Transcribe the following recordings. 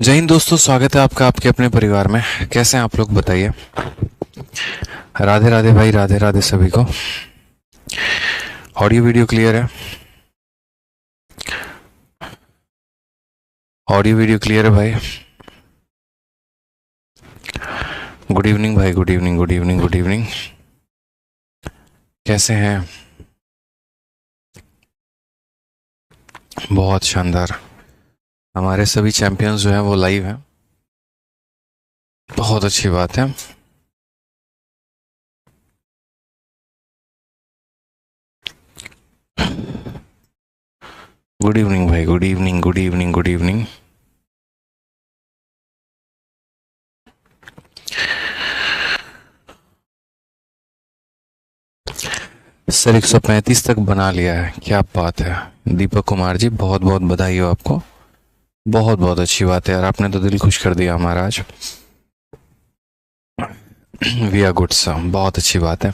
जय हिंद दोस्तों, स्वागत है आपका आपके अपने परिवार में। कैसे हैं आप लोग, बताइए। राधे राधे भाई, राधे राधे सभी को। ऑडियो वीडियो क्लियर है? ऑडियो वीडियो क्लियर है भाई? गुड इवनिंग भाई, good evening, good evening, good evening. कैसे हैं? बहुत शानदार। हमारे सभी चैंपियंस जो हैं वो लाइव हैं। बहुत अच्छी बात है। गुड इवनिंग भाई, good evening, good evening, good evening. Sir 135 तक बना लिया है, क्या बात है। दीपक कुमार जी, बहुत बहुत बधाई हो आपको। बहुत बहुत अच्छी बात है यार, आपने तो दिल खुश कर दिया हमारा आज। वी आर गुड सर, बहुत अच्छी बात है।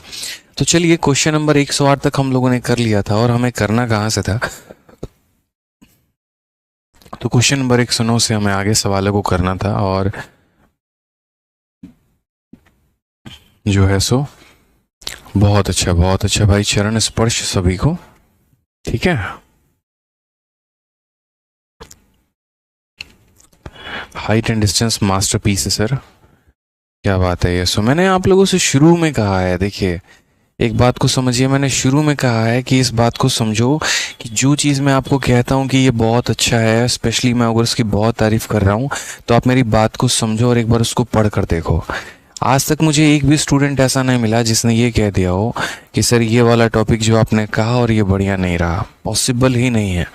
तो चलिए, क्वेश्चन नंबर 108 तक हम लोगों ने कर लिया था, और हमें करना कहाँ से था। तो क्वेश्चन नंबर 109 से हमें आगे सवालों को करना था, और जो है सो बहुत अच्छा भाई। चरण स्पर्श सभी को, ठीक है। हाइट एंड डिस्टेंस मास्टरपीस है सर, क्या बात है ये। सो मैंने आप लोगों से शुरू में कहा है, देखिए एक बात को समझिए, मैंने शुरू में कहा है कि इस बात को समझो कि जो चीज़ मैं आपको कहता हूँ कि ये बहुत अच्छा है, स्पेशली मैं अगर उसकी बहुत तारीफ कर रहा हूँ, तो आप मेरी बात को समझो और एक बार उसको पढ़ कर देखो। आज तक मुझे एक भी स्टूडेंट ऐसा नहीं मिला जिसने ये कह दिया हो कि सर ये वाला टॉपिक जो आपने कहा और ये बढ़िया नहीं रहा। पॉसिबल ही नहीं है,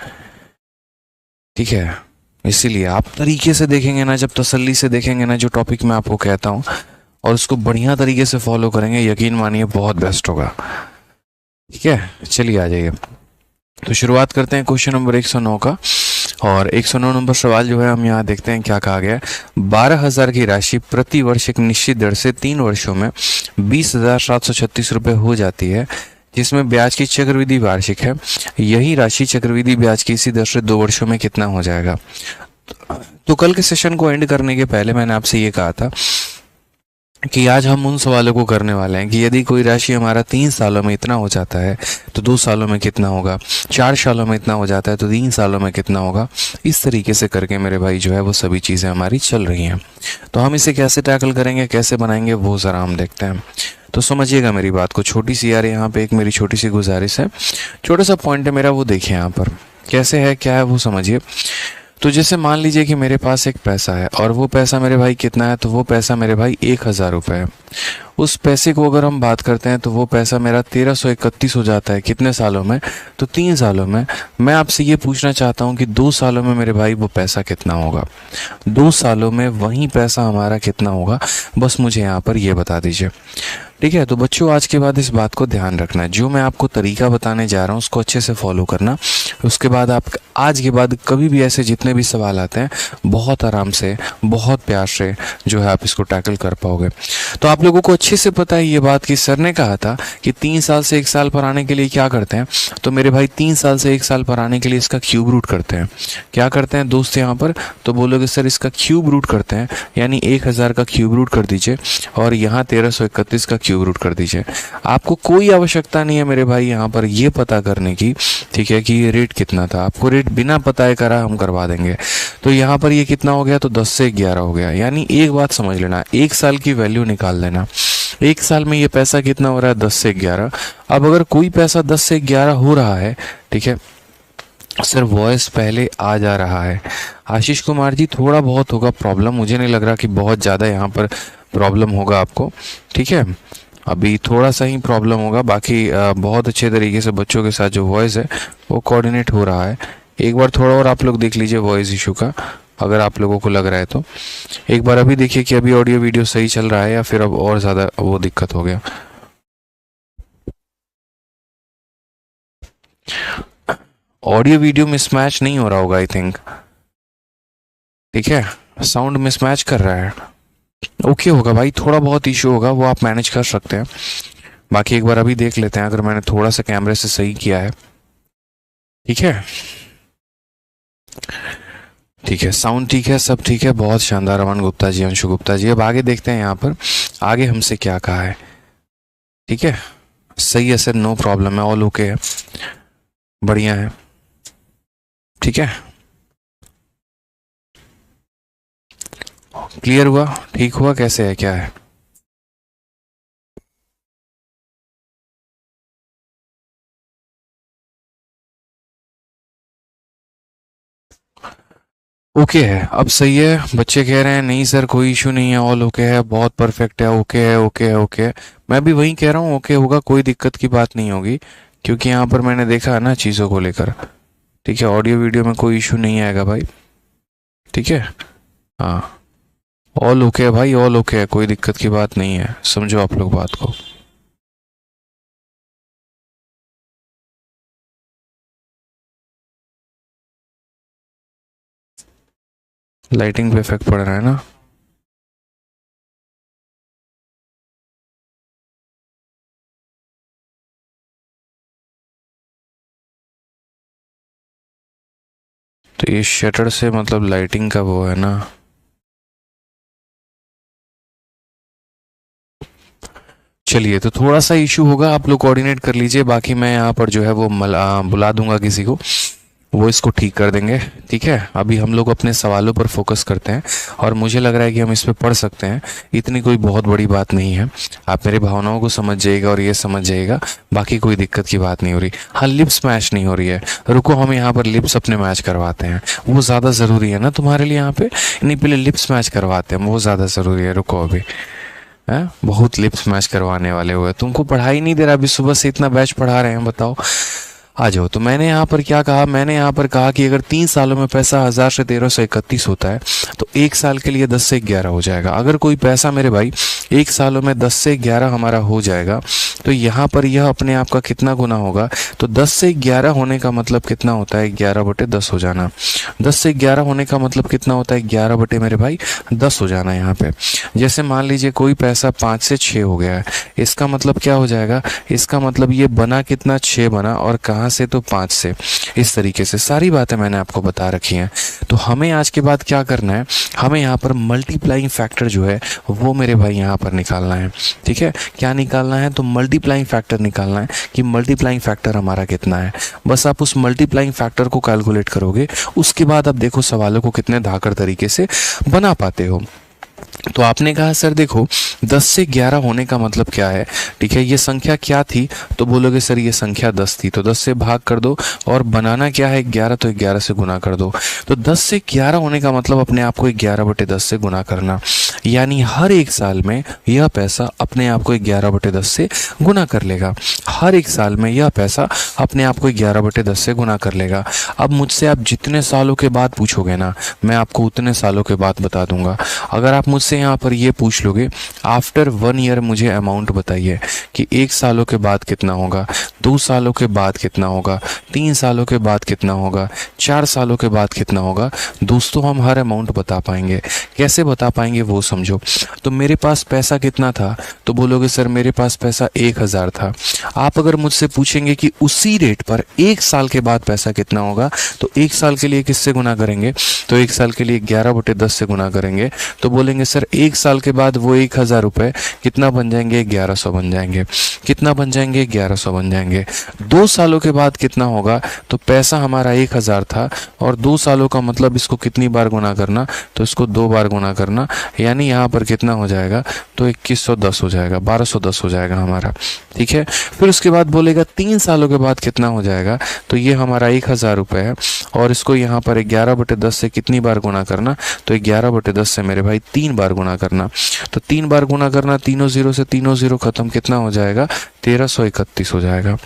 ठीक है। इसीलिए आप तरीके से देखेंगे ना, जब तसल्ली से देखेंगे ना जो टॉपिक मैं आपको कहता हूँ, और उसको बढ़िया तरीके से फॉलो करेंगे, यकीन मानिए बहुत बेस्ट होगा, ठीक है। चलिए आ जाइए, तो शुरुआत करते हैं क्वेश्चन नंबर 109 का। और 109 नंबर सवाल जो है, हम यहाँ देखते हैं क्या कहा गया है। 12,000 की राशि प्रति वर्ष एक निश्चित दर से 3 वर्षों में 20,736 रुपये हो जाती है, जिसमें ब्याज की चक्रवृद्धि वार्षिक है। यही राशि चक्रवृद्धि ब्याज की इसी दर से 2 वर्षों में कितना हो जाएगा। तो कल के सेशन को एंड करने के पहले मैंने आपसे ये कहा था कि आज हम उन सवालों को करने वाले हैं कि यदि कोई राशि हमारा 3 सालों में इतना हो जाता है तो 2 सालों में कितना होगा, 4 सालों में इतना हो जाता है तो 3 सालों में कितना होगा। इस तरीके से करके मेरे भाई जो है वो सभी चीज़ें हमारी चल रही हैं। तो हम इसे कैसे टैकल करेंगे, कैसे बनाएंगे, वो ज़रा हम देखते हैं। तो समझिएगा मेरी बात को, छोटी सी यार यहाँ पे एक मेरी छोटी सी गुजारिश है, छोटा सा पॉइंट है मेरा, वो देखिए यहाँ पर कैसे है, क्या है वो समझिए। तो जैसे मान लीजिए कि मेरे पास एक पैसा है, और वो पैसा मेरे भाई कितना है, तो वो पैसा मेरे भाई 1,000 रुपये है। उस पैसे को अगर हम बात करते हैं तो वो पैसा मेरा 1,331 हो जाता है, कितने सालों में, तो 3 सालों में। मैं आपसे ये पूछना चाहता हूँ कि 2 सालों में मेरे भाई वो पैसा कितना होगा। 2 सालों में वही पैसा हमारा कितना होगा, बस मुझे यहाँ पर ये बता दीजिए, ठीक है। तो बच्चों आज के बाद इस बात को ध्यान रखना, जो मैं आपको तरीका बताने जा रहा हूँ उसको अच्छे से फॉलो करना। उसके बाद आप आज के बाद कभी भी ऐसे जितने भी सवाल आते हैं, बहुत आराम से, बहुत प्यार से जो है आप इसको टैकल कर पाओगे। तो आप लोगों को अच्छे से पता है ये बात कि सर ने कहा था कि 3 साल से 1 साल पर आने के लिए क्या करते हैं। तो मेरे भाई 3 साल से 1 साल पर आने के लिए इसका क्यूब रूट करते हैं। क्या करते हैं दोस्त यहाँ पर, तो बोलोगे सर इसका क्यूब रूट करते हैं, यानी 1,000 का क्यूब रूट कर दीजिए, और यहाँ 1,331 का क्यूब रूट कर दीजिए। आपको कोई आवश्यकता नहीं है मेरे भाई यहाँ पर ये पता करने की, ठीक है, कि ये रेट कितना था। आपको रेट बिना पता करा हम करवा देंगे। तो यहाँ पर ये कितना हो गया, तो 10 से 11 हो गया। यानी एक बात समझ लेना, 1 साल की वैल्यू निकाल लेना। 1 साल में ये पैसा कितना हो रहा है, 10 से 11। अब अगर कोई पैसा 10 से 11 हो रहा है, ठीक है सर, वॉइस पहले आ जा रहा है। आशीष कुमार जी थोड़ा बहुत होगा प्रॉब्लम, मुझे नहीं लग रहा कि बहुत ज़्यादा यहाँ पर प्रॉब्लम होगा आपको, ठीक है। अभी थोड़ा सा ही प्रॉब्लम होगा, बाकी बहुत अच्छे तरीके से बच्चों के साथ जो वॉइस है वो कोऑर्डिनेट हो रहा है। एक बार थोड़ा और आप लोग देख लीजिए वॉइस इशू का, अगर आप लोगों को लग रहा है तो एक बार अभी देखिए कि अभी ऑडियो वीडियो सही चल रहा है या फिर अब और ज़्यादा वो दिक्कत हो गया। ऑडियो वीडियो मिसमैच नहीं हो रहा होगा आई थिंक, ठीक है। साउंड मिसमैच कर रहा है, ओके होगा भाई, थोड़ा बहुत इशू होगा वो आप मैनेज कर सकते हैं। बाकी एक बार अभी देख लेते हैं, अगर मैंने थोड़ा सा कैमरे से सही किया है, ठीक है। ठीक है, साउंड ठीक है, सब ठीक है, बहुत शानदार। अमन गुप्ता जी, अंशु गुप्ता जी, अब आगे देखते हैं यहाँ पर आगे हमसे क्या कहा है। ठीक है, सही है सर, नो प्रॉब्लम है, ऑल ओके है, बढ़िया है। ठीक है, क्लियर हुआ, ठीक हुआ, कैसे है, क्या है? ओके है, अब सही है। बच्चे कह रहे हैं नहीं सर कोई इशू नहीं है, ऑल ओके है, बहुत परफेक्ट है, ओके है, ओके है, ओके है। मैं भी वही कह रहा हूँ, ओके होगा, कोई दिक्कत की बात नहीं होगी, क्योंकि यहाँ पर मैंने देखा है ना चीज़ों को लेकर। ठीक है, ऑडियो वीडियो में कोई इशू नहीं आएगा भाई। ठीक है, हाँ, ऑल ओके है भाई, ऑल ओके है, कोई दिक्कत की बात नहीं है, समझो आप लोग बात को। लाइटिंग पे इफेक्ट पड़ रहा है ना? तो ये शटर से मतलब लाइटिंग का वो है ना? चलिए, तो थोड़ा सा इशू होगा, आप लोग कोऑर्डिनेट कर लीजिए, बाकी मैं यहाँ पर जो है वो बुला दूंगा किसी को, वो इसको ठीक कर देंगे। ठीक है, अभी हम लोग अपने सवालों पर फोकस करते हैं, और मुझे लग रहा है कि हम इस पर पढ़ सकते हैं, इतनी कोई बहुत बड़ी बात नहीं है। आप मेरी भावनाओं को समझ जाइएगा और ये समझ जाइएगा, बाकी कोई दिक्कत की बात नहीं हो रही। हाँ, लिप्स मैच नहीं हो रही है, रुको हम यहाँ पर लिप्स अपने मैच करवाते हैं, वो ज़्यादा ज़रूरी है ना तुम्हारे लिए। यहाँ पे नहीं, पहले लिप्स मैच करवाते हैं, वो ज़्यादा ज़रूरी है, रुको अभी। है, बहुत लिप्स मैच करवाने वाले हुए, तुमको पढ़ाई नहीं दे रहा, अभी सुबह से इतना बैच पढ़ा रहे हैं, बताओ। आ जाओ, तो मैंने यहाँ पर क्या कहा, मैंने यहाँ पर कहा कि अगर 3 सालों में पैसा 1000 से 1331 होता है, तो एक साल के लिए 10 से 11 हो जाएगा। अगर कोई पैसा मेरे भाई 1 सालों में 10 से 11 हमारा हो जाएगा, तो यहाँ पर यह अपने आप का कितना गुना होगा? तो 10 से 11 होने का मतलब कितना होता है? 11/10 हो जाना। 10 से 11 होने का मतलब कितना होता है? 11 बटे मेरे भाई 10 हो जाना यहाँ पे। जैसे मान लीजिए कोई पैसा 5 से 6 हो गया है, इसका मतलब क्या हो जाएगा? इसका मतलब ये बना कितना? 6 बना, और कहाँ से? तो 5 से। इस तरीके से सारी बातें मैंने आपको बता रखी हैं। तो हमें आज के बाद क्या करना है, हमें यहाँ पर मल्टीप्लाइंग फैक्टर जो है वो मेरे भाई यहाँ पर निकालना है। ठीक है, क्या निकालना है? तो मल्टीप्लाइंग फैक्टर निकालना है कि मल्टीप्लाइंग फैक्टर हमारा कितना है। बस आप उस मल्टीप्लाइंग फैक्टर को कैलकुलेट करोगे, उसके बाद आप देखो सवालों को कितने धाकड़ तरीके से बना पाते हो। तो आपने कहा सर देखो 10 से 11 होने का मतलब क्या है? ठीक है, ये संख्या क्या थी? तो बोलोगे सर ये संख्या 10 थी, तो 10 से भाग कर दो, और बनाना क्या है? 11, तो 11 से गुना कर दो। तो 10 से 11 होने का मतलब अपने आप को 11/10 से गुना करना, यानी हर एक साल में यह पैसा अपने आप को 11/10 से गुना कर लेगा। हर एक साल में यह पैसा अपने आप को 11/10 से गुना कर लेगा। अब मुझसे आप जितने सालों के बाद पूछोगे ना, मैं आपको उतने सालों के बाद बता दूंगा। अगर आप मुझसे यहाँ पर ये पूछ लोगे आफ्टर 1 ईयर मुझे अमाउंट बताइए कि 1 सालों के बाद कितना होगा, 2 सालों के बाद कितना होगा, 3 सालों के बाद कितना होगा, 4 सालों के बाद कितना होगा, दोस्तों हम हर अमाउंट बता पाएंगे। कैसे बता पाएंगे वो समझो। तो मेरे पास पैसा कितना था? तो बोलोगे सर मेरे पास पैसा 1000 था। आप अगर मुझसे पूछेंगे कि उसी रेट पर 1 साल के बाद पैसा कितना होगा, तो 1 साल के लिए किससे गुना करेंगे? तो 1 साल के लिए 11/10 से गुना करेंगे। तो बोलेंगे सर 1 साल के बाद वो 1000 रुपये कितना बन जाएंगे? 1100 बन जाएंगे। कितना बन जाएंगे? 1100 बन जाएंगे। 2 सालों के बाद कितना होगा? तो पैसा हमारा 1000 था, और 2 सालों का मतलब इसको कितनी बार गुना करना? तो इसको 2 बार गुना करना, यानी यहाँ पर कितना हो जाएगा? तो 2110 हो जाएगा, 1210 हो जाएगा हमारा। ठीक है, फिर उसके बाद बोलेगा 3 सालों के बाद कितना हो जाएगा? तो ये हमारा 1000 रुपये है, और इसको यहाँ पर 11/10 से कितनी बार गुना करना? तो 11/10 से मेरे भाई 3 बार गुना करना। तो 3 बार गुना करना, तीनों जीरो से तीनों जीरो खत्म, कितना हो जाएगा? 1331 हो जाएगा।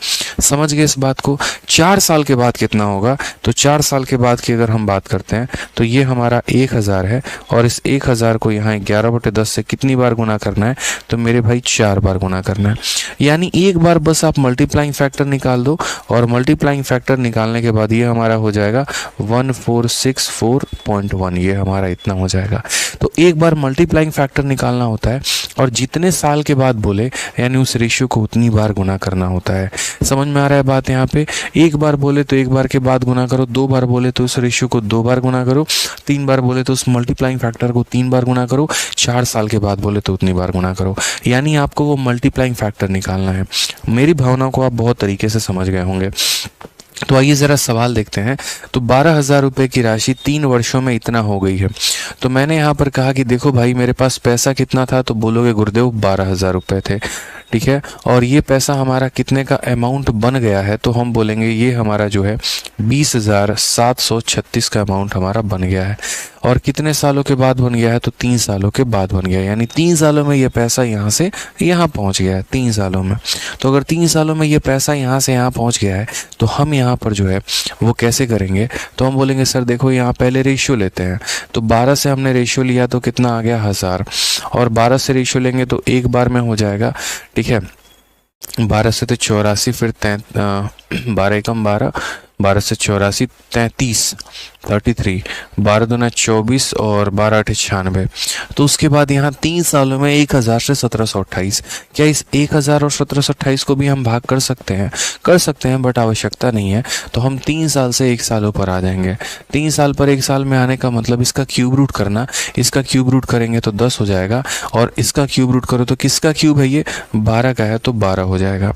समझ गए इस बात को? 4 साल के बाद कितना होगा? तो 4 साल के बाद की अगर हम बात करते हैं, तो ये हमारा 1000 है, और इस 1000 को यहाँ 11/10 से कितनी बार गुना करना है? तो मेरे भाई 4 बार गुना करना है। यानी एक बार बस आप मल्टीप्लाइंग फैक्टर निकाल दो, और मल्टीप्लाइंग फैक्टर निकालने के बाद ये हमारा हो जाएगा 1464.1, ये हमारा इतना हो जाएगा। तो एक बार मल्टीप्लाइंग फैक्टर निकालना होता है और जितने साल के बाद बोले यानी उस रेशियो को उतनी बार गुना करना होता है। समझ में आ रहा है बात यहाँ पे? एक बार बोले तो एक बार के बाद गुना करो, 2 बार बोले तो उस रेशियो को 2 बार गुना करो, 3 बार बोले तो उस मल्टीप्लाइंग फैक्टर को 3 बार गुना करो, 4 साल के बाद बोले तो उतनी बार गुना करो। यानी आपको वो मल्टीप्लाइंग फैक्टर निकालना है। मेरी भावना को आप बहुत तरीके से समझ गए होंगे। तो आइए ज़रा सवाल देखते हैं। तो 12,000 रुपये की राशि 3 वर्षों में इतना हो गई है। तो मैंने यहाँ पर कहा कि देखो भाई मेरे पास पैसा कितना था, तो बोलोगे गुरुदेव 12,000 रुपये थे, ठीक है। और ये पैसा हमारा कितने का अमाउंट बन गया है, तो हम बोलेंगे ये हमारा जो है 20,736 का अमाउंट हमारा बन गया है। और कितने सालों के बाद बन गया है, तो 3 सालों के बाद बन गया है। यानी 3 सालों में ये पैसा यहाँ से यहाँ पहुँच गया है, 3 सालों में। तो अगर 3 सालों में ये पैसा यहाँ से यहाँ पहुँच गया है, तो हम यहाँ पर जो है वो कैसे करेंगे, तो हम बोलेंगे सर देखो यहाँ पहले रेशियो लेते हैं। तो 12 से हमने रेशियो लिया तो कितना आ गया 1000, और 12 से रेशियो लेंगे तो एक बार में हो जाएगा, ठीक है। 12 से तो 84, फिर 12 एकम 12, 12 से 84 33, 12 दूना 24 और 12 8 96। तो उसके बाद यहाँ 3 सालों में 1000 से 1728। क्या इस 1000 और 1728 को भी हम भाग कर सकते हैं? कर सकते हैं, बट आवश्यकता नहीं है। तो हम 3 साल से 1 सालों पर आ जाएंगे। 3 साल पर 1 साल में आने का मतलब इसका क्यूब रूट करना। इसका क्यूब रूट करेंगे तो 10 हो जाएगा, और इसका क्यूब रूट करो तो किसका क्यूब है ये? 12 का है, तो 12 हो जाएगा,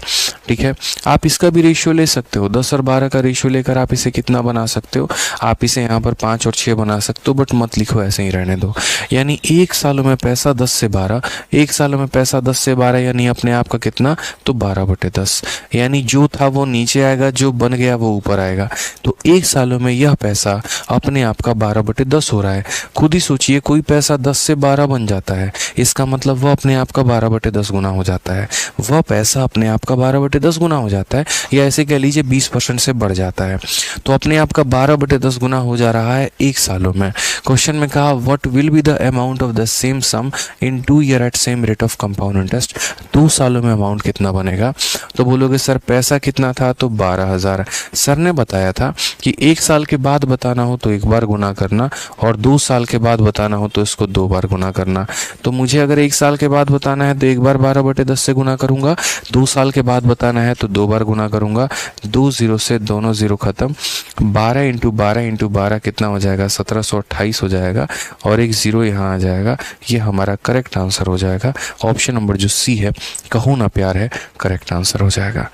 ठीक है। आप इसका भी रेशियो ले सकते हो, 10 और 12 का रेशियो लेकर आप इसे कितना बना सकते हो? आप इसे यहाँ पर 5 और 6 बना सकते हो, बट मत लिखो, ऐसे ही रहने दो। यानी 1 सालों में पैसा 10 से 12, 1 सालों में पैसा 10 से 12, यानी अपने आप का कितना? तो 12/10। यानी जो था वो नीचे आएगा, जो बन गया वो ऊपर आएगा। तो 1 सालों में यह पैसा अपने आप का 12/10 हो रहा है। खुद ही सोचिए, कोई पैसा 10 से 12 बन जाता है, इसका मतलब वह अपने आप का 12/10 गुना हो जाता है। वह पैसा अपने आप का 12/10 गुना हो जाता है, या ऐसे कह लीजिए 20% से बढ़ जाता है। तो अपने आप का 12/10 गुना हो जा रहा है 1 सालों में। क्वेश्चन में कहा what will be the amount of the same sum in 2 year at same rate of compound interest. 2 सालों में अमाउंट कितना बनेगा? तो बोलोगे सर पैसा कितना था, तो 12,000। सर ने बताया था कि 1 साल के बाद बताना हो तो 1 बार गुना करना, और 2 साल के बाद बताना हो तो इसको 2 बार गुना करना। तो मुझे अगर 1 साल के बाद बताना है तो 1 बार 12/10 से गुना करूंगा, 2 साल के बाद बताना है तो 2 बार गुना करूंगा। 2 0 से दोनों 0 खत्म, 12 इंटू 12 इंटू 12 कितना हो जाएगा? 1728 हो जाएगा, और एक 0 यहाँ आ जाएगा। ये हमारा करेक्ट आंसर हो जाएगा। ऑप्शन नंबर जो सी है, कहो ना प्यार है, करेक्ट आंसर हो जाएगा,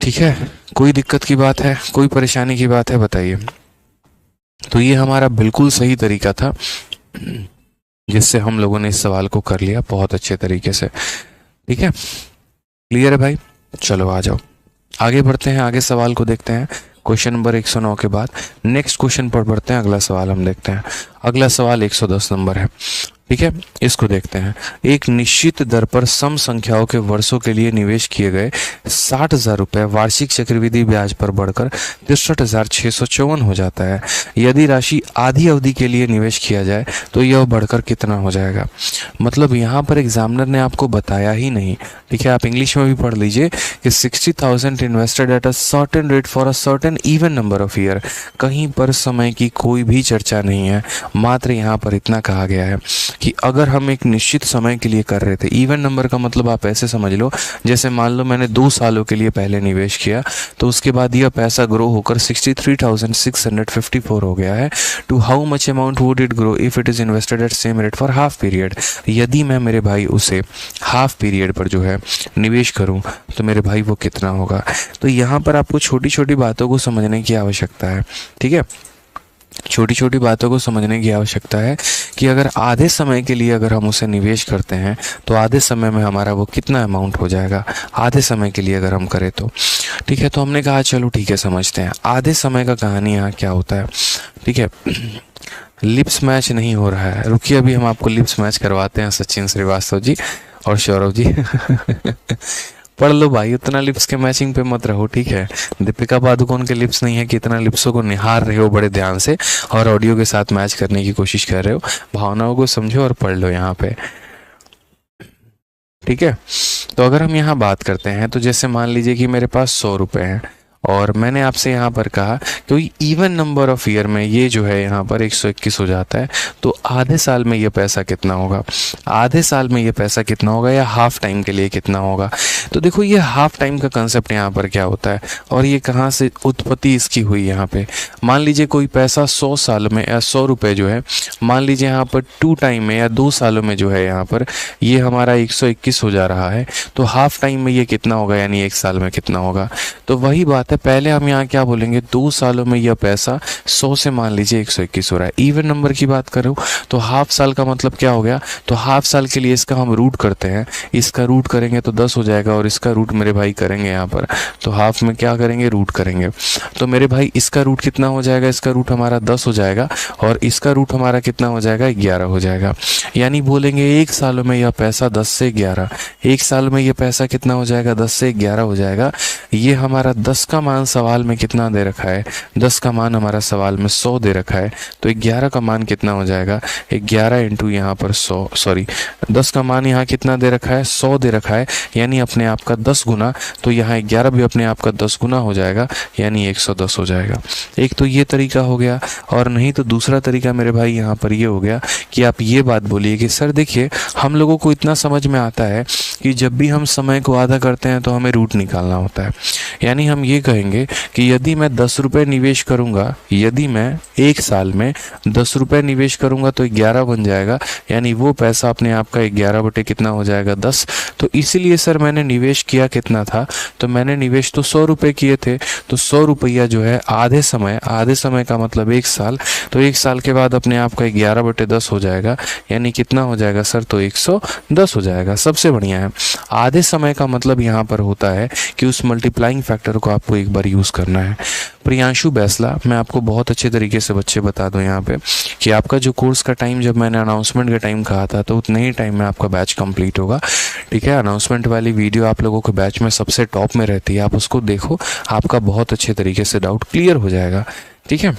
ठीक है। कोई दिक्कत की बात है, कोई परेशानी की बात है, बताइए। तो ये हमारा बिल्कुल सही तरीका था जिससे हम लोगों ने इस सवाल को कर लिया बहुत अच्छे तरीके से, ठीक है। क्लियर है भाई? चलो आ जाओ, आगे बढ़ते हैं, आगे सवाल को देखते हैं। क्वेश्चन नंबर 109 के बाद नेक्स्ट क्वेश्चन पर बढ़ते हैं। अगला सवाल हम देखते हैं। अगला सवाल 110 नंबर है, ठीक है। इसको देखते हैं। एक निश्चित दर पर सम संख्याओं के वर्षों के लिए निवेश किए गए 60,000 रुपये वार्षिक चक्रवृद्धि ब्याज पर बढ़कर 63,654 हो जाता है। यदि राशि आधी अवधि के लिए निवेश किया जाए तो यह बढ़कर कितना हो जाएगा? मतलब यहाँ पर एग्जामिनर ने आपको बताया ही नहीं, ठीक है। आप इंग्लिश में भी पढ़ लीजिए कि 60,000 invested at a certain rate for a certain even number of year. कहीं पर समय की कोई भी चर्चा नहीं है, मात्र यहाँ पर इतना कहा गया है कि अगर हम एक निश्चित समय के लिए कर रहे थे, इवन नंबर का मतलब आप ऐसे समझ लो, जैसे मान लो मैंने 2 सालों के लिए पहले निवेश किया, तो उसके बाद यह पैसा ग्रो होकर 63,654 हो गया है। To how much amount would it grow if it is invested at same rate for half period. यदि मैं मेरे भाई उसे हाफ पीरियड पर जो है निवेश करूं तो मेरे भाई वो कितना होगा? तो यहाँ पर आपको छोटी छोटी बातों को समझने की आवश्यकता है, ठीक है। छोटी छोटी बातों को समझने की आवश्यकता है कि अगर आधे समय के लिए अगर हम उसे निवेश करते हैं तो आधे समय में हमारा वो कितना अमाउंट हो जाएगा, आधे समय के लिए अगर हम करें तो, ठीक है। तो हमने कहा चलो ठीक है समझते हैं आधे समय का कहानी यहाँ क्या होता है, ठीक है। लिप्स मैच नहीं हो रहा है, रुकिए अभी हम आपको लिप्स मैच करवाते हैं सचिन श्रीवास्तव जी और सौरभ जी। पढ़ लो भाई, उतना लिप्स के मैचिंग पे मत रहो, ठीक है। दीपिका पादुकोण के लिप्स नहीं है कि इतना लिप्सों को निहार रहे हो बड़े ध्यान से और ऑडियो के साथ मैच करने की कोशिश कर रहे हो। भावनाओं को समझो और पढ़ लो यहाँ पे, ठीक है। तो अगर हम यहाँ बात करते हैं तो जैसे मान लीजिए कि मेरे पास 100 रुपये हैं और मैंने आपसे यहाँ पर कहा क्योंकि इवन नंबर ऑफ ईयर में ये जो है यहाँ पर 121 हो जाता है, तो आधे साल में ये पैसा कितना होगा, आधे साल में ये पैसा कितना होगा, या हाफ टाइम के लिए कितना होगा। तो देखो ये हाफ टाइम का कंसेप्ट यहाँ पर क्या होता है और ये कहाँ से उत्पत्ति इसकी हुई यहाँ पे। मान लीजिए कोई पैसा 100 साल में या 100 रुपये जो है, मान लीजिए यहाँ पर 2 टाइम में या 2 सालों में जो है यहाँ पर ये हमारा 121 हो जा रहा है, तो हाफ टाइम में ये कितना होगा, यानी 1 साल में कितना होगा। तो वही बात है, पहले हम यहाँ क्या बोलेंगे, 2 सालों में यह पैसा 100 से मान लीजिए 121 हो रहा है। इवन नंबर की बात करो तो हाफ साल का मतलब क्या हो गया, तो हाफ साल के लिए इसका हम रूट करते हैं, इसका रूट करेंगे तो 10 हो जाएगा, और इसका रूट मेरे भाई करेंगे यहाँ पर तो हाफ में क्या करेंगे, रूट करेंगे। तो मेरे भाई इसका रूट कितना हो जाएगा, इसका रूट हमारा 10 हो जाएगा, और इसका रूट हमारा कितना हो जाएगा, 11 हो जाएगा। यानी बोलेंगे 1 सालों में यह पैसा 10 से 11, 1 साल में यह पैसा कितना हो जाएगा, 10 से 11 हो जाएगा। ये हमारा 10 का मान सवाल में कितना दे रखा है, 10 का मान हमारा सवाल में 100 दे रखा है, तो 11 का मान कितना हो जाएगा, 11 इंटू यहाँ पर 100, सॉरी 10 का मान यहाँ कितना दे रखा है, 100 दे रखा है, यानी अपने आप का 10 गुना, तो यहाँ 11 भी अपने आप का 10 गुना हो जाएगा, यानी 110 हो जाएगा। एक तो ये तरीका हो गया, और नहीं तो दूसरा तरीका मेरे भाई यहाँ पर ये हो गया कि आप ये बात बोलिए कि सर देखिए हम लोगों को इतना समझ में आता है कि जब भी हम समय को आधा करते हैं तो हमें रूट निकालना होता है। यानी हम ये कहेंगे कि यदि मैं 10 रुपये निवेश करूँगा, यदि मैं 1 साल में 10 रुपये निवेश करूँगा तो 11 बन जाएगा, यानी वो पैसा अपने आप का 11 बटे कितना हो जाएगा, 10। तो इसीलिए सर मैंने निवेश किया कितना था, तो मैंने निवेश तो 100 रुपये किए थे, तो 100 रुपया जो है आधे समय का मतलब 1 साल, तो 1 साल के बाद अपने आप का 11 बटे 10 हो जाएगा, यानी कितना हो जाएगा सर, तो 110 हो जाएगा। सबसे बढ़िया है, आधे समय का मतलब यहाँ पर होता है कि उस मल्टीप्लाइंग फैक्टर को आपको एक बार यूज़ करना है। प्रियांशु बैसला, मैं आपको बहुत अच्छे तरीके से बच्चे बता दूं यहाँ पे कि आपका जो कोर्स का टाइम जब मैंने अनाउंसमेंट के टाइम कहा था तो उतने ही टाइम में आपका बैच कंप्लीट होगा। ठीक है, अनाउंसमेंट वाली वीडियो आप लोगों के बैच में सबसे टॉप में रहती है, आप उसको देखो, आपका बहुत अच्छे तरीके से डाउट क्लियर हो जाएगा। ठीक है,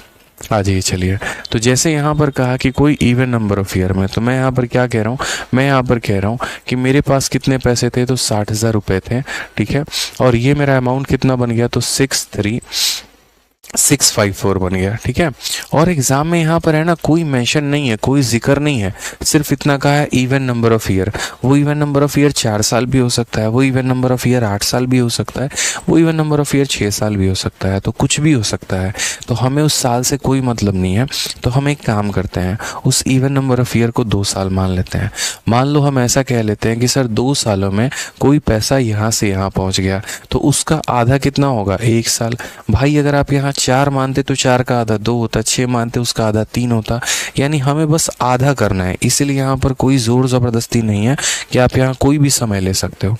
आ जाइए चलिए। तो जैसे यहाँ पर कहा कि कोई इवन नंबर ऑफ ईयर में, तो मैं यहाँ पर क्या कह रहा हूँ, मैं यहाँ पर कह रहा हूँ कि मेरे पास कितने पैसे थे, तो 60,000 रुपये थे। ठीक है, और ये मेरा अमाउंट कितना बन गया, तो 63654 बन गया। ठीक है, और एग्जाम में यहाँ पर है ना कोई मेंशन नहीं है, कोई जिक्र नहीं है, सिर्फ इतना कहा है इवन नंबर ऑफ ईयर। वो इवन नंबर ऑफ ईयर 4 साल भी हो सकता है, वो इवन नंबर ऑफ ईयर 8 साल भी हो सकता है, वो इवन नंबर ऑफ ईयर 6 साल भी हो सकता है, तो कुछ भी हो सकता है। तो हमें उस साल से कोई मतलब नहीं है, तो हम एक काम करते हैं, उस इवन नंबर ऑफ ईयर को 2 साल मान लेते हैं। मान लो हम ऐसा कह लेते हैं कि सर 2 सालों में कोई पैसा यहाँ से यहाँ पहुँच गया, तो उसका आधा कितना होगा, 1 साल। भाई अगर आप यहाँ 4 मानते तो 4 का आधा 2 होता, 6 मानते उसका आधा 3 होता, यानी हमें बस आधा करना है। इसलिए यहाँ पर कोई ज़ोर ज़बरदस्ती नहीं है कि आप यहाँ कोई भी समय ले सकते हो।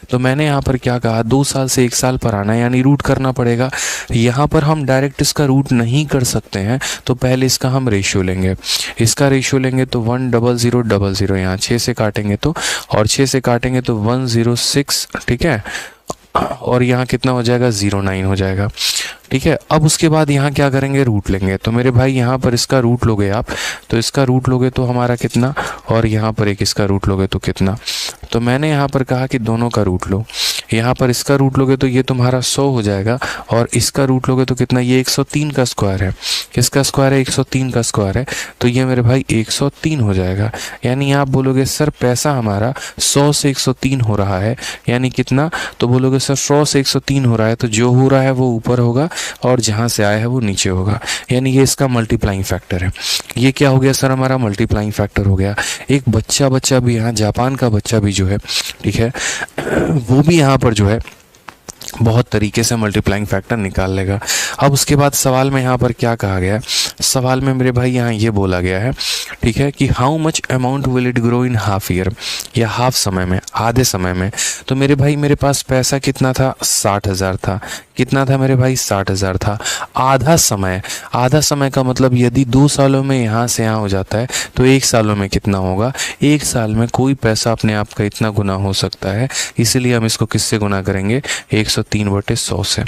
तो मैंने यहाँ पर क्या कहा, 2 साल से 1 साल पर आना है, यानी रूट करना पड़ेगा। यहाँ पर हम डायरेक्ट इसका रूट नहीं कर सकते हैं, तो पहले इसका हम रेशियो लेंगे, इसका रेशियो लेंगे तो 10000, यहाँ 6 से काटेंगे तो, और 6 से काटेंगे तो 106। ठीक है, और यहाँ कितना हो जाएगा, 09 हो जाएगा। ठीक है, अब उसके बाद यहाँ क्या करेंगे, रूट लेंगे। तो मेरे भाई यहाँ पर इसका रूट लोगे आप, तो इसका रूट लोगे तो हमारा कितना, और यहाँ पर एक इसका रूट लोगे तो कितना। तो मैंने यहाँ पर कहा कि दोनों का रूट लो, यहाँ पर इसका रूट लोगे तो ये तुम्हारा 100 हो जाएगा, और इसका रूट लोगे तो कितना, ये 103 का स्क्वायर है। किसका स्क्वायर है, 103 का स्क्वायर है, तो ये मेरे भाई 103 हो जाएगा। यानी आप बोलोगे सर पैसा हमारा 100 से 103 हो रहा है, यानी कितना, तो बोलोगे सर 100 से 103 हो रहा है, तो जो हो रहा है वो ऊपर होगा और जहाँ से आया है वो नीचे होगा, यानी ये इसका मल्टीप्लाइंग फैक्टर है। ये क्या हो गया सर, हमारा मल्टीप्लाइंग फैक्टर हो गया। एक बच्चा भी यहाँ, जापान का बच्चा भी जो है, ठीक है, वो भी यहाँ पर जो है बहुत तरीके से मल्टीप्लाइंग फैक्टर निकाल लेगा। अब उसके बाद सवाल में यहाँ पर क्या कहा गया है, सवाल में मेरे भाई यहाँ ये बोला गया है, ठीक है, कि how much amount will it grow in half year, या हाफ समय में, आधे समय में। तो मेरे भाई मेरे पास पैसा कितना था, 60,000 था। कितना था मेरे भाई, 60,000 था। आधा समय, आधा समय का मतलब यदि 2 सालों में यहाँ से यहाँ हो जाता है तो 1 सालों में कितना होगा, 1 साल में कोई पैसा अपने आप का इतना गुना हो सकता है, इसीलिए हम इसको किससे गुना करेंगे, 103/100 से।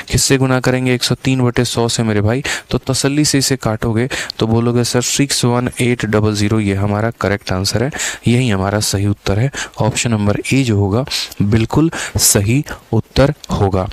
किससे गुना करेंगे, 103/100 से मेरे भाई। तो तसल्ली से इसे काटोगे तो बोलोगे सर 61800, ये हमारा करेक्ट आंसर है, यही हमारा सही उत्तर है। ऑप्शन नंबर ए जो होगा बिल्कुल सही उत्तर होगा।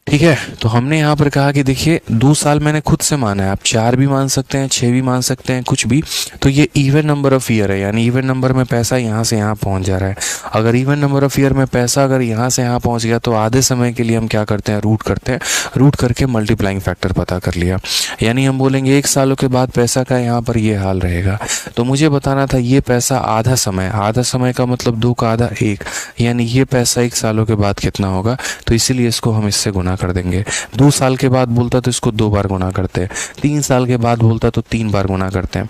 ठीक है। तो हमने यहाँ पर कहा कि देखिए 2 साल मैंने खुद से माना है, आप 4 भी मान सकते हैं, 6 भी मान सकते हैं, कुछ भी। तो ये इवन नंबर ऑफ ईयर है, यानी इवन नंबर में पैसा यहाँ से यहाँ पहुँच जा रहा है। अगर इवन नंबर ऑफ ईयर में पैसा अगर यहाँ से यहाँ पहुँच गया तो आधे समय के लिए हम क्या करते हैं, रूट करते हैं। रूट करके मल्टीप्लाइंग फैक्टर पता कर लिया, यानी हम बोलेंगे 1 सालों के बाद पैसा का यहाँ पर ये हाल रहेगा। तो मुझे बताना था ये पैसा आधा समय का मतलब 2 का आधा 1, यानी ये पैसा 1 सालों के बाद कितना होगा। तो इसीलिए इसको हम इससे गुना कर देंगे। 2 साल के बाद बोलता तो इसको 2 बार गुना करते हैं, 3 साल के बाद बोलता तो 3 बार गुना करते हैं।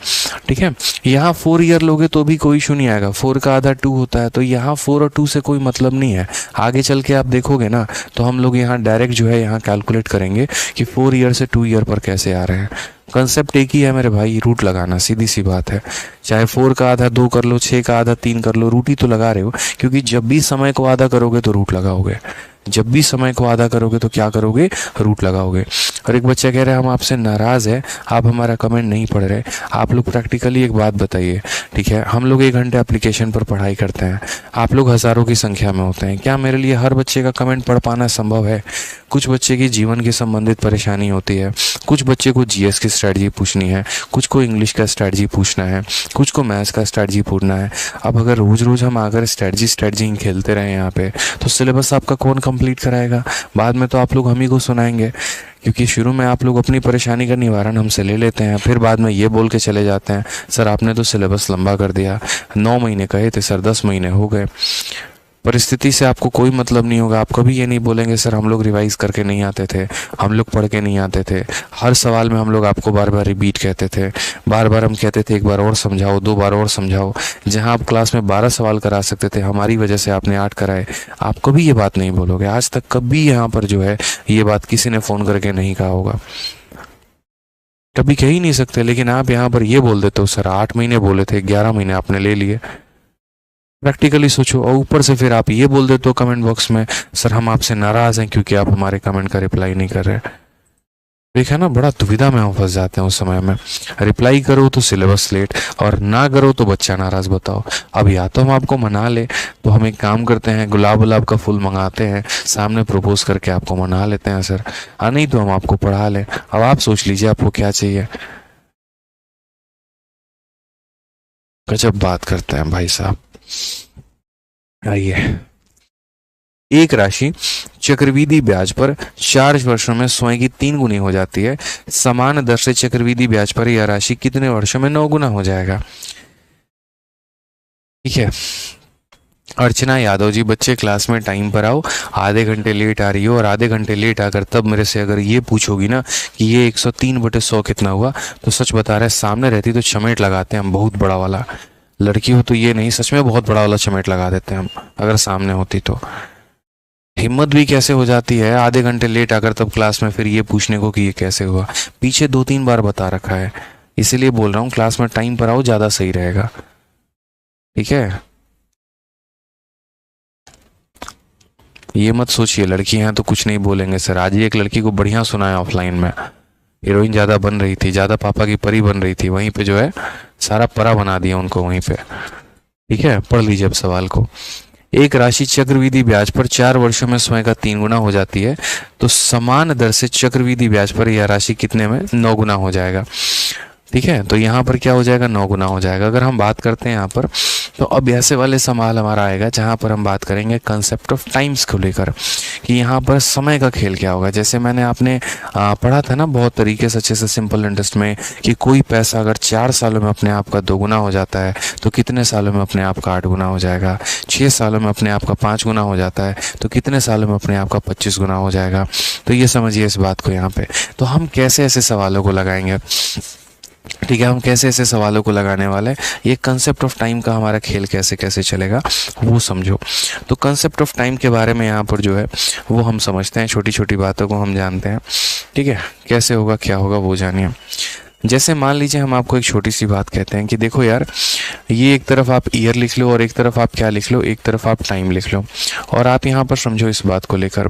ठीक है। यहाँ 4 ईयर लोगे तो भी कोई इशू नहीं आएगा, 4 का आधा 2 होता है, तो यहाँ 4 और 2 से कोई मतलब नहीं है। आगे चल के आप देखोगे ना तो हम लोग यहाँ डायरेक्ट जो है यहाँ कैलकुलेट करेंगे कि 4 ईयर से 2 ईयर पर कैसे आ रहे हैं। कंसेप्ट एक ही है मेरे भाई, रूट लगाना, सीधी सी बात है। चाहे 4 का आधा 2 कर लो, 6 का आधा 3 कर लो, रूट ही तो लगा रहे हो, क्योंकि जब भी समय को आधा करोगे तो रूट लगाओगे, जब भी समय को आधा करोगे तो क्या करोगे, रूट लगाओगे। और एक बच्चा कह रहा है हम आपसे नाराज़ है, आप हमारा कमेंट नहीं पढ़ रहे। आप लोग प्रैक्टिकली एक बात बताइए, ठीक है, हम लोग 1 घंटे एप्लीकेशन पर पढ़ाई करते हैं, आप लोग हज़ारों की संख्या में होते हैं, क्या मेरे लिए हर बच्चे का कमेंट पढ़ पाना संभव है? कुछ बच्चे की जीवन की संबंधित परेशानी होती है, कुछ बच्चे को जीएस की स्ट्रैटेजी पूछनी है, कुछ को इंग्लिश का स्ट्रैटेजी पूछना है, कुछ को मैथ्स का स्ट्रैटेजी पूछना है। अब अगर रोज़ रोज़ हम आकर स्ट्रैटेजी खेलते रहे यहाँ पे, तो सिलेबस आपका कौन कंप्लीट कराएगा? बाद में तो आप लोग हम ही को सुनाएंगे, क्योंकि शुरू में आप लोग अपनी परेशानी का निवारण हमसे ले लेते हैं, फिर बाद में ये बोल के चले जाते हैं सर आपने तो सिलेबस लंबा कर दिया, 9 महीने कहे थे सर 10 महीने हो गए। परिस्थिति से आपको कोई मतलब नहीं होगा, आप कभी ये नहीं बोलेंगे सर हम लोग रिवाइज करके नहीं आते थे, हम लोग पढ़ के नहीं आते थे। हर सवाल में हम लोग आपको बार बार रिपीट कहते थे, बार बार हम कहते थे एक बार और समझाओ, 2 बार और समझाओ। जहां आप क्लास में 12 सवाल करा सकते थे, हमारी वजह से आपने 8 कराए। आप कभी ये बात नहीं बोलोगे, आज तक कभी यहाँ पर जो है ये बात किसी ने फ़ोन करके नहीं कहा होगा, कभी कह ही नहीं सकते। लेकिन आप यहाँ पर ये बोल देते हो सर 8 महीने बोले थे, 11 महीने आपने ले लिए। प्रैक्टिकली सोचो, और ऊपर से फिर आप ये बोल देते हो कमेंट बॉक्स में सर हम आपसे नाराज़ हैं क्योंकि आप हमारे कमेंट का रिप्लाई नहीं कर रहे। देखा ना, बड़ा दुविधा में हम फंस जाते हैं उस समय में। रिप्लाई करो तो सिलेबस लेट, और ना करो तो बच्चा नाराज़। बताओ, अब या तो हम आपको मना ले, तो हम एक काम करते हैं गुलाब का फूल मंगाते हैं, सामने प्रपोज करके आपको मना लेते हैं सर, नहीं तो हम आपको पढ़ा लें। अब आप सोच लीजिए आपको क्या चाहिए। गजब बात करते हैं भाई साहब। आइए, एक राशि चक्रवृद्धि ब्याज पर 4 वर्षों में स्वयं की 3 गुनी हो जाती है, समान दर से चक्रवृद्धि ब्याज पर यह राशि कितने वर्षों में 9 गुना हो जाएगा? ठीक है। अर्चना यादव जी, बच्चे क्लास में टाइम पर आओ, आधे घंटे लेट आ रही हो, और आधे घंटे लेट आकर तब मेरे से अगर ये पूछोगी ना कि ये 103/100 कितना हुआ, तो सच बता रहे, सामने रहती तो चमेट लगाते हैं हम, बहुत बड़ा वाला। लड़की हो तो ये नहीं, सच में बहुत बड़ा वाला चमेट लगा देते हैं हम, अगर सामने होती तो। हिम्मत भी कैसे हो जाती है आधे घंटे लेट आकर तब क्लास में फिर ये पूछने को कि ये कैसे हुआ। पीछे 2-3 बार बता रखा है, इसीलिए बोल रहा हूँ क्लास में टाइम पर आओ, ज़्यादा सही रहेगा। ठीक है, ये मत सोचिए लड़की हैं तो कुछ नहीं बोलेंगे सर। आज ही एक लड़की को बढ़िया सुना है ऑफलाइन में, हीरोइन ज़्यादा बन रही थी, ज़्यादा पापा की परी बन रही थी, वहीं पे जो है सारा परा बना दिया उनको वहीं पे। ठीक है, पढ़ लीजिए अब सवाल को। एक राशि चक्रवृद्धि ब्याज पर 4 वर्षों में स्वयं का 3 गुना हो जाती है, तो समान दर से चक्रवृद्धि ब्याज पर यह राशि कितने में 9 गुना हो जाएगा? ठीक है, तो यहाँ पर क्या हो जाएगा, 9 गुना हो जाएगा। अगर हम बात करते हैं यहाँ पर, तो अब ऐसे वाले सवाल हमारा आएगा जहाँ पर हम बात करेंगे कंसेप्ट ऑफ टाइम्स को लेकर, कि यहाँ पर समय का खेल क्या होगा। जैसे मैंने आपने पढ़ा था ना बहुत तरीके से, अच्छे से सिंपल इंटरेस्ट में, कि कोई पैसा अगर 4 सालों में अपने आप का 2 गुना हो जाता है तो कितने सालों में अपने आप का 8 गुना हो जाएगा। 6 सालों में अपने आप का 5 गुना हो जाता है तो कितने सालों में अपने आप का 25 गुना हो जाएगा। तो ये समझिए इस बात को यहाँ पे। तो हम कैसे ऐसे सवालों को लगाएंगे, ठीक है, हम कैसे ऐसे सवालों को लगाने वाले हैं, ये कंसेप्ट ऑफ टाइम का हमारा खेल कैसे कैसे चलेगा वो समझो। तो कंसेप्ट ऑफ टाइम के बारे में यहाँ पर जो है वो हम समझते हैं, छोटी छोटी बातों को हम जानते हैं। ठीक है, कैसे होगा क्या होगा वो जानिए। जैसे मान लीजिए हम आपको एक छोटी सी बात कहते हैं कि देखो यार, ये एक तरफ आप ईयर लिख लो और एक तरफ आप क्या लिख लो, एक तरफ आप टाइम लिख लो। और आप यहाँ पर समझो इस बात को लेकर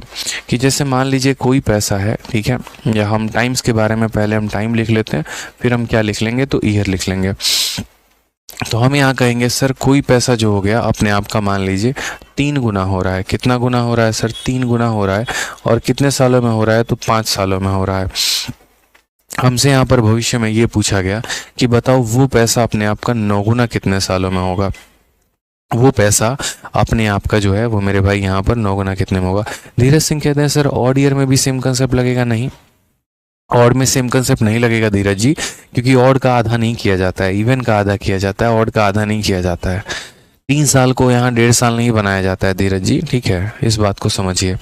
कि जैसे मान लीजिए कोई पैसा है, ठीक है, या हम टाइम्स के बारे में पहले हम टाइम लिख लेते हैं, फिर हम क्या लिख लेंगे, तो ईयर लिख लेंगे। तो हम यहाँ कहेंगे सर कोई पैसा जो हो गया अपने आप का मान लीजिए 3 गुना हो रहा है। कितना गुना हो रहा है सर? 3 गुना हो रहा है। और कितने सालों में हो रहा है? तो 5 सालों में हो रहा है। हमसे यहाँ पर भविष्य में ये पूछा गया कि बताओ वो पैसा अपने आप का 9 गुना कितने सालों में होगा। वो पैसा अपने आप का जो है वो मेरे भाई यहाँ पर 9 गुना कितने में होगा। धीरज सिंह कहते हैं सर ऑड ईयर में भी सेम कंसेप्ट लगेगा। नहीं, ऑड में सेम कंसेप्ट नहीं लगेगा धीरज जी, क्योंकि ऑड का आधा नहीं किया जाता है, इवन का आधा किया जाता है, ऑड का आधा नहीं किया जाता है। 3 साल को यहाँ 1.5 साल नहीं बनाया जाता है धीरज जी, ठीक है, इस बात को समझिए।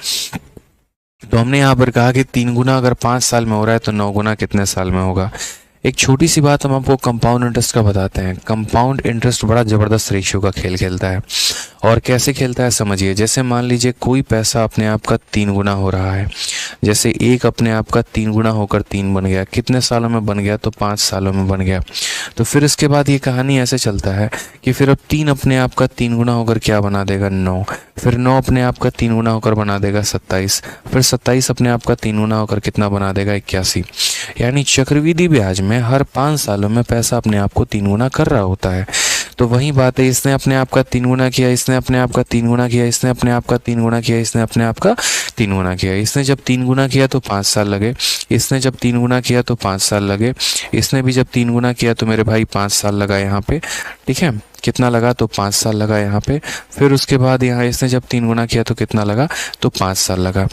तो हमने यहाँ पर कहा कि 3 गुना अगर 5 साल में हो रहा है तो 9 गुना कितने साल में होगा। एक छोटी सी बात हम आपको कंपाउंड इंटरेस्ट का बताते हैं। कंपाउंड इंटरेस्ट बड़ा ज़बरदस्त रेशियो का खेल खेलता है। और कैसे खेलता है समझिए। जैसे मान लीजिए कोई पैसा अपने आप का 3 गुना हो रहा है, जैसे एक अपने आप का 3 गुना होकर 3 बन गया, कितने सालों में बन गया? तो 5 सालों में बन गया। तो फिर इसके बाद ये कहानी ऐसे चलता है कि फिर अब 3 अपने आप का 3 गुना होकर क्या बना देगा? 9। फिर 9 अपने आप का 3 गुना होकर बना देगा 27। फिर 27 अपने आप का 3 गुना होकर कितना बना देगा? 81। यानी चक्रवृद्धि ब्याज में हर 5 सालों में पैसा अपने आप को 3 गुना कर रहा होता है। तो वही बात है, इसने अपने आप का 3 गुना किया, इसने अपने आप का 3 गुना किया, इसने अपने आप का 3 गुना किया, इसने अपने आप का 3 गुना किया। इसने जब 3 गुना किया तो 5 साल लगे, इसने जब 3 गुना किया तो 5 साल लगे, इसने भी जब 3 गुना किया तो मेरे भाई 5 साल लगा यहाँ पे, ठीक है। कितना लगा? तो 5 साल लगा यहाँ पे। फिर उसके बाद यहाँ इसने जब 3 गुना किया तो कितना लगा? तो 5 साल लगा।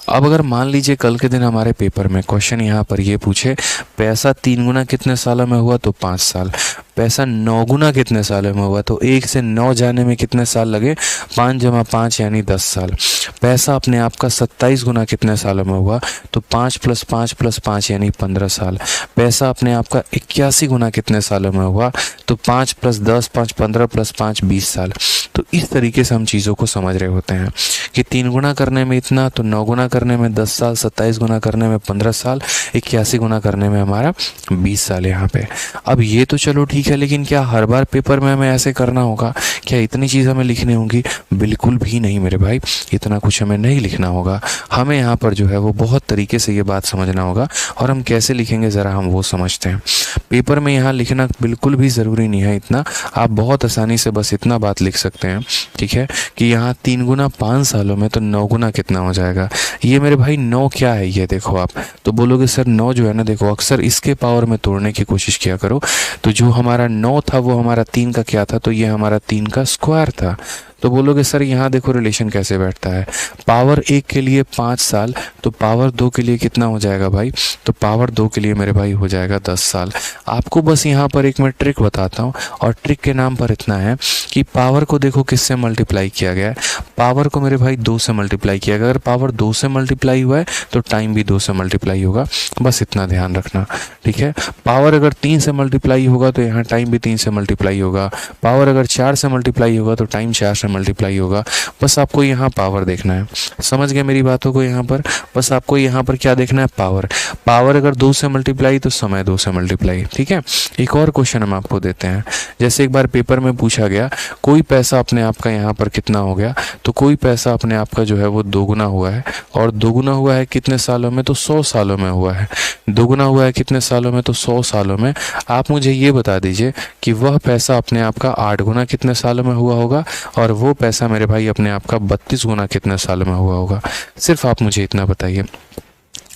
अब अगर मान लीजिए कल के दिन हमारे पेपर में क्वेश्चन यहाँ पर ये पूछे पैसा 3 गुना कितने सालों में हुआ? तो 5 साल। पैसा 9 गुना कितने सालों में हुआ? तो 1 से 9 जाने में कितने साल लगे? 5 जमा 5 यानी 10 साल। पैसा अपने आप का 27 गुना कितने सालों में हुआ? तो 5 + 5 + 5 यानी 15 साल। पैसा अपने आप का 81 गुना कितने सालों में हुआ? तो 5 + 10 5 15 + 5 20 साल। तो इस तरीके से हम चीज़ों को समझ रहे होते हैं कि 3 गुना करने में इतना, तो 9 गुना करने में 10 साल, 27 गुना करने में 15 साल, 81 गुना करने में हमारा 20 साल यहाँ पे। अब ये तो चलो ठीक है, लेकिन क्या हर बार पेपर में हमें ऐसे करना होगा? क्या इतनी चीज़ हमें लिखनी होंगी? बिल्कुल भी नहीं मेरे भाई, इतना कुछ हमें नहीं लिखना होगा। हमें यहाँ पर जो है वो बहुत तरीके से ये बात समझना होगा। और हम कैसे लिखेंगे ज़रा हम वो समझते हैं। पेपर में यहाँ लिखना बिल्कुल भी ज़रूरी नहीं है इतना, आप बहुत आसानी से बस इतना बात लिख सकते हैं, ठीक है, कि यहाँ 3 गुना 5 सालों में तो 9 गुना कितना हो जाएगा। ये मेरे भाई 9 क्या है ये देखो आप, तो बोलोगे सर 9 जो है ना, देखो अक्सर इसके पावर में तोड़ने की कोशिश किया करो। तो जो हमारा 9 था वो हमारा 3 का क्या था? तो ये हमारा 3 का स्क्वायर था। तो बोलोगे सर यहाँ देखो रिलेशन कैसे बैठता है। पावर 1 के लिए 5 साल, तो पावर 2 के लिए कितना हो जाएगा भाई? तो पावर 2 के लिए मेरे भाई हो जाएगा 10 साल। आपको बस यहाँ पर एक मैं ट्रिक बताता हूँ, और ट्रिक के नाम पर इतना है कि पावर को देखो किससे मल्टीप्लाई किया गया है। पावर को मेरे भाई 2 से मल्टीप्लाई किया गया। अगर पावर 2 से मल्टीप्लाई हुआ है तो टाइम भी 2 से मल्टीप्लाई होगा, बस इतना ध्यान रखना, ठीक है। पावर अगर 3 से मल्टीप्लाई होगा तो यहाँ टाइम भी 3 से मल्टीप्लाई होगा। पावर अगर 4 से मल्टीप्लाई होगा तो टाइम 4 से मल्टीप्लाई होगा। बस आपको यहाँ पावर देखना है, समझ गए मेरी बातों को। यहाँ पर बस आपको यहाँ पर क्या देखना है? पावर। पावर अगर 2 से मल्टीप्लाई तो समय 2 से मल्टीप्लाई, ठीक है। एक और क्वेश्चन हम आपको देते हैं। जैसे एक बार पेपर में पूछा गया कोई पैसा अपने आप का यहाँ पर कितना हो गया, तो कोई पैसा अपने आप का जो है वो 2 गुना हुआ है। और 2 गुना हुआ है कितने सालों में? तो 100 सालों में हुआ है। 2 गुना हुआ है कितने सालों में? तो 100 सालों में। आप मुझे ये बता दीजिए कि वह पैसा अपने आप का 8 गुना कितने सालों में हुआ होगा, और वो पैसा मेरे भाई अपने आप का 32 गुना कितने सालों में हुआ होगा। सिर्फ आप मुझे इतना बताइए।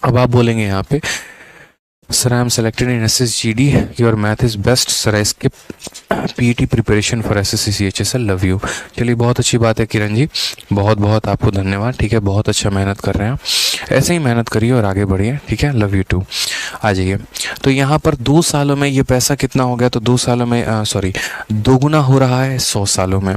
अब आप बोलेंगे यहाँ पे sir I am selected in SSGD, your math is best sir, I skip PET preparation for SSC CHSL, love you. चलिए बहुत अच्छी बात है किरण जी, बहुत बहुत आपको धन्यवाद, ठीक है। बहुत अच्छा मेहनत कर रहे हैं, ऐसे ही मेहनत करिए और आगे बढ़िए, ठीक है। Love you to. आ जाइए। तो यहाँ पर 2 सालों में ये पैसा कितना हो गया? तो 2 सालों में 2 गुना हो रहा है 100 सालों में,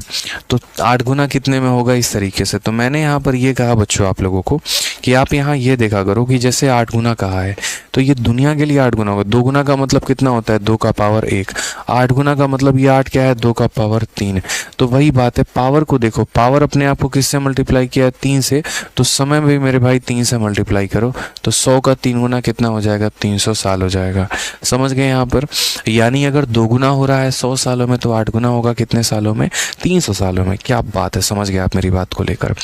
तो 8 गुना कितने में होगा? इस तरीके से। तो मैंने यहाँ पर ये कहा बच्चों आप लोगों को कि आप यहाँ ये देखा करो कि जैसे 8 गुना कहा है तो ये दुनिया के लिए 8 गुना होगा। 2 गुना का मतलब कितना होता है? 2 का पावर 1। 8 गुना का मतलब ये 8 क्या है? 2 का पावर 3। तो वही बात है, पावर को देखो, पावर अपने आप को किससे मल्टीप्लाई किया है? 3 से। तो समय भी मेरे भाई 3 से मल्टीप्लाई करो, तो 100 का 3 गुना कितना हो जाएगा? 300 साल हो जाएगा। समझ गए यहाँ पर? यानी अगर 2 गुना हो रहा है 100 सालों में तो 8 गुना होगा कितने सालों में? 300 सालों में। क्या बात है, समझ गए आप मेरी बात को लेकर।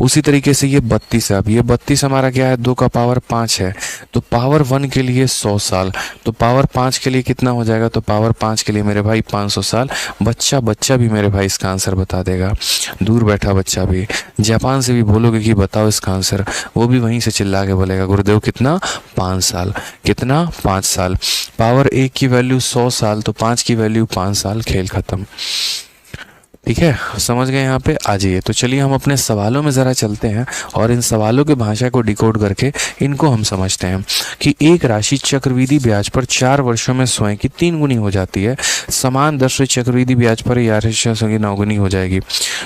उसी तरीके से ये 32 है। अब ये 32 हमारा क्या है? 2 का पावर 5 है। तो पावर 1 के लिए 100 साल, तो पावर 5 के लिए कितना हो जाएगा, तो पावर 5 के लिए मेरे भाई 500 साल। बच्चा भी मेरे भाई इसका आंसर बता देगा, दूर बैठा बच्चा भी। जापान से भी बोलोगे कि बताओ इसका आंसर, वो भी वहीं से चिल्ला के बोलेगा गुरुदेव कितना, 5 साल। कितना, 5 साल। पावर 1 की वैल्यू 100 साल, तो 5 की वैल्यू 5 साल, खेल खत्म। ठीक है, समझ गए यहाँ पे, आ जाइए। तो चलिए हम अपने सवालों में ज़रा चलते हैं और इन सवालों की भाषा को डिकोड करके इनको हम समझते हैं कि एक राशि चक्रवृद्धि ब्याज पर 4 वर्षों में स्वयं की 3 गुनी हो जाती है, समान दर से चक्रवृद्धि ब्याज पर यह राशि 9 गुनी हो जाएगी।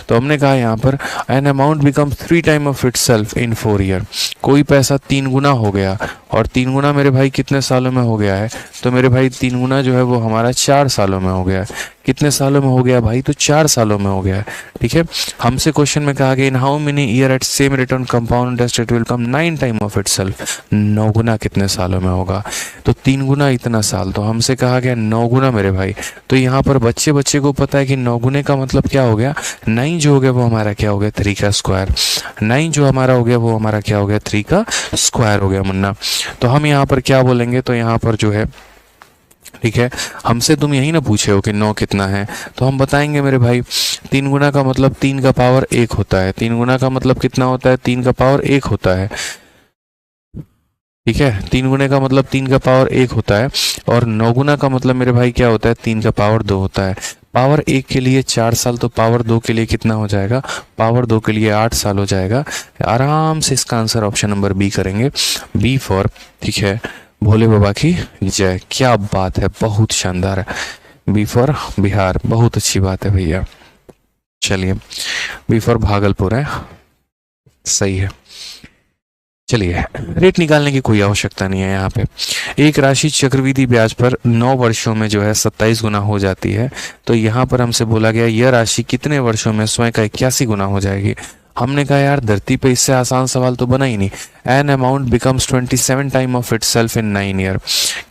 तो हमने कहा यहाँ पर an amount become 3 time of it self in 4 year. कोई पैसा 3 गुना हो गया, और 3 गुना मेरे भाई कितने सालों में हो गया है, तो मेरे भाई 3 गुना जो है वो हमारा 4 सालों में हो गया है। कितने सालों में हो गया भाई, तो 4 सालों में हो गया है। ठीक है, हमसे क्वेश्चन में कहा गया in how many year at same return compound interest it will come 9 time of itself. 9 गुना कितने सालों में होगा, तो 3 गुना इतना साल, तो हमसे कहा गया 9 गुना मेरे भाई। तो यहाँ पर बच्चे को पता है कि 9 गुने का मतलब क्या हो गया, 9 जो हो गया वो हमारा क्या हो गया, 3 का स्क्वायर। 9 जो हमारा हो गया वो हमारा क्या हो गया, 3 का स्क्वायर हो गया मुन्ना। तो हम यहाँ पर क्या बोलेंगे, तो यहाँ पर जो है, ठीक है, हमसे तुम यही ना पूछे हो कि 9 कितना है, तो हम बताएंगे मेरे भाई 3 गुना का मतलब 3 का पावर 1 होता है। 3 गुना का मतलब कितना होता है, 3 का पावर 1 होता है। ठीक है, 3 गुने का मतलब 3 का पावर 1 होता है, और 9 गुना का मतलब मेरे भाई क्या होता है, 3 का पावर 2 होता है। पावर 1 के लिए 4 साल, तो पावर 2 के लिए कितना हो जाएगा, पावर 2 के लिए 8 साल हो जाएगा। आराम से इसका आंसर ऑप्शन नंबर बी करेंगे, बी फॉर, ठीक है, भोले बाबा की जय। क्या बात है, बहुत शानदार है, बी फॉर बिहार, बहुत अच्छी बात है भैया। चलिए, बी फॉर भागलपुर है, सही है। चलिए, रेट निकालने की कोई आवश्यकता नहीं है यहाँ पे। एक राशि चक्रवृद्धि ब्याज पर 9 वर्षों में जो है 27 गुना हो जाती है, तो यहाँ पर हमसे बोला गया यह राशि कितने वर्षों में स्वयं का 81 गुना हो जाएगी। हमने कहा यार धरती पे इससे आसान सवाल तो बना ही नहीं। An amount becomes 27 time of it self in 9 year.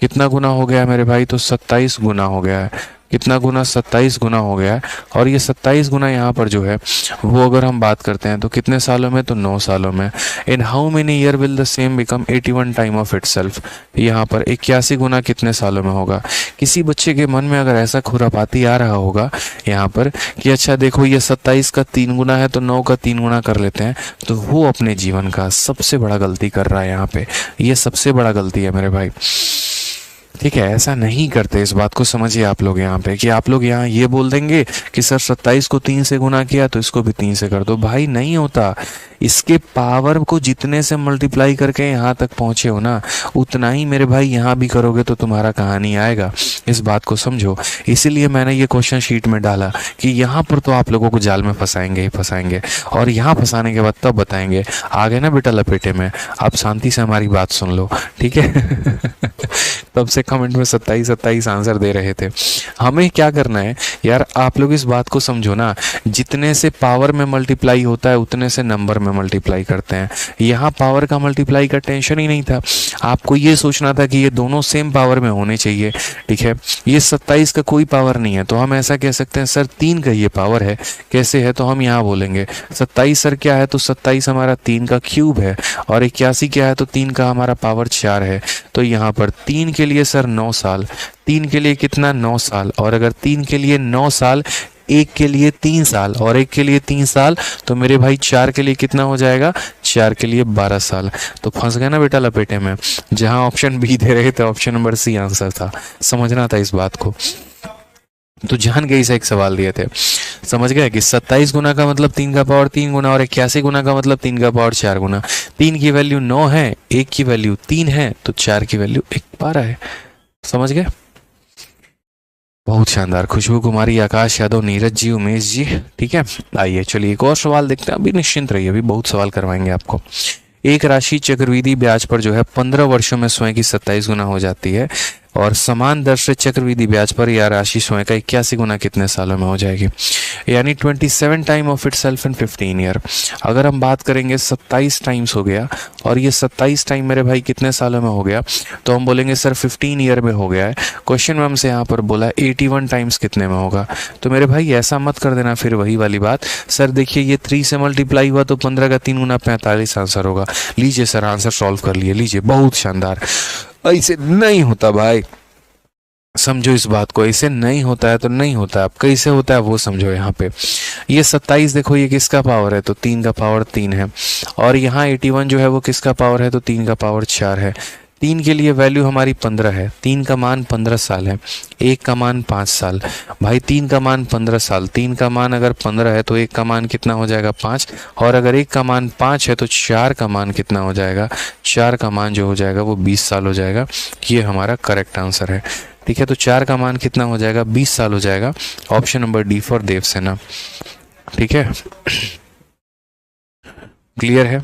कितना गुना हो गया मेरे भाई, तो 27 गुना हो गया है। कितना गुना, 27 गुना हो गया है। और ये 27 गुना यहाँ पर जो है वो अगर हम बात करते हैं तो कितने सालों में, तो 9 सालों में। इन how many year will the same become 81 time of it self. यहाँ पर 81 गुना कितने सालों में होगा। किसी बच्चे के मन में अगर ऐसा खुरापाती आ रहा होगा यहाँ पर कि अच्छा देखो ये 27 का 3 गुना है तो 9 का 3 गुना कर लेते हैं, तो वो अपने जीवन का सबसे बड़ा गलती कर रहा है यहाँ पे। ये सबसे बड़ा गलती है मेरे भाई। ठीक है, ऐसा नहीं करते, इस बात को समझिए आप लोग यहाँ पे कि आप लोग यहाँ ये बोल देंगे कि सर 27 को 3 से गुना किया तो इसको भी 3 से कर दो। भाई नहीं होता, इसके पावर को जितने से मल्टीप्लाई करके यहाँ तक पहुँचे हो ना, उतना ही मेरे भाई यहाँ भी करोगे तो तुम्हारा कहानी आएगा। इस बात को समझो, इसीलिए मैंने ये क्वेश्चन शीट में डाला कि यहाँ पर तो आप लोगों को जाल में फंसाएंगे ही फंसाएंगे, और यहाँ फंसाने के बाद तब बताएंगे आगे ना बेटा लपेटे में। आप शांति से हमारी बात सुन लो, ठीक है। तब से कमेंट में 27 आंसर दे रहे थे। हमें क्या करना है यार, आप लोग इस बात को समझो ना, जितने से पावर में मल्टीप्लाई होता है उतने से नंबर में मल्टीप्लाई करते हैं। यहाँ पावर का मल्टीप्लाई का टेंशन ही नहीं था, आपको ये सोचना था कि ये दोनों सेम पावर में होने चाहिए। ठीक है, ये 27 का कोई पावर नहीं है, तो हम ऐसा कह सकते हैं सर 3 का ये पावर है। कैसे है, तो हम यहाँ बोलेंगे 27 सर क्या है, तो 27 हमारा 3 का क्यूब है, और 81 क्या है, तो 3 का हमारा पावर 4 है। तो यहाँ पर 3 के लिए सर 9 साल, 3 के लिए कितना, 9 साल, और अगर 3 के लिए 9 साल, 1 के लिए 3 साल और 1 के लिए 3 साल, तो मेरे भाई 4 के लिए कितना हो जाएगा, 4 के लिए 12 साल। तो फंस गया ना बेटा लपेटे में, जहां ऑप्शन बी दे रहे थे ऑप्शन नंबर सी आंसर था। समझना था इस बात को, तो जान गए इसे एक सवाल दिए थे, समझ गए कि 27 गुना का मतलब 3 का पावर 3 गुना, और 81 गुना का मतलब 3 का पावर 4 गुना। 3 की वैल्यू 9 है, 1 की वैल्यू 3 है, तो 4 की वैल्यू 1 12 है। समझ गए, बहुत शानदार। खुशबू कुमारी, आकाश यादव, नीरज जी, उमेश जी, ठीक है। आइए चलिए एक और सवाल देखते हैं। अभी निश्चिंत रहिए, अभी बहुत सवाल करवाएंगे आपको। एक राशि चक्रवृद्धि ब्याज पर जो है 15 वर्षों में स्वयं की 27 गुना हो जाती है, और समान दर से चक्रवृद्धि ब्याज पर यह राशि स्वयं का 81 गुना कितने सालों में हो जाएगी, यानी 27 time of it self in 15 year. अगर हम बात करेंगे 27 टाइम्स हो गया, और ये 27 टाइम मेरे भाई कितने सालों में हो गया, तो हम बोलेंगे सर 15 ईयर में हो गया है। क्वेश्चन में हमसे यहाँ पर बोला 81 टाइम्स कितने में होगा, तो मेरे भाई ऐसा मत कर देना फिर वही वाली बात, सर देखिए ये 3 से मल्टीप्लाई हुआ तो 15 का 3 गुना 45 आंसर होगा। लीजिए सर आंसर सॉल्व कर लिए, लीजिए, बहुत शानदार। ऐसे नहीं होता भाई, समझो इस बात को, ऐसे नहीं होता है तो नहीं होता है, अब कैसे होता है वो समझो। यहाँ पे ये 27 देखो, ये किसका पावर है, तो 3 का पावर 3 है। और यहाँ 81 जो है वो किसका पावर है, तो 3 का पावर 4 है। 3 के लिए वैल्यू हमारी 15 है, 3 का मान 15 साल है, 1 का मान 5 साल। भाई 3 का मान 15 साल, 3 का मान अगर 15 है तो 1 का मान कितना हो जाएगा 5, और अगर 1 का मान 5 है तो 4 का मान कितना हो जाएगा, 4 का मान जो हो जाएगा वो 20 साल हो जाएगा। ये हमारा करेक्ट आंसर है। ठीक है, तो 4 का मान कितना हो जाएगा, 20 साल हो जाएगा। Option number D for Devasena. ठीक है, क्लियर है।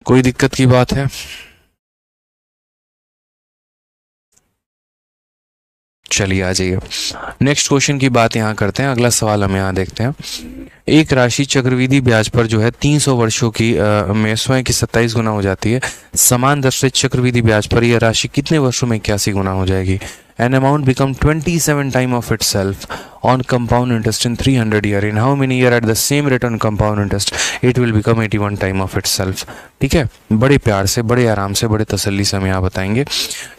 कोई दिक्कत की बात है? चलिए आ जाइए, नेक्स्ट क्वेश्चन की बात यहाँ करते हैं। अगला सवाल हम यहाँ देखते हैं। एक राशि चक्रवृद्धि ब्याज पर जो है 300 वर्षों की में स्वयं की 27 गुना हो जाती है। समान दर से चक्रवृद्धि ब्याज पर यह राशि कितने वर्षों में 81 गुना हो जाएगी? An amount become 27 time of itself on compound interest in 300 year. In how many year at the same rate on compound interest it will become 81 time of itself? ठीक है, बड़े प्यार से, बड़े आराम से, बड़े तसल्ली से हम यहाँ बताएंगे।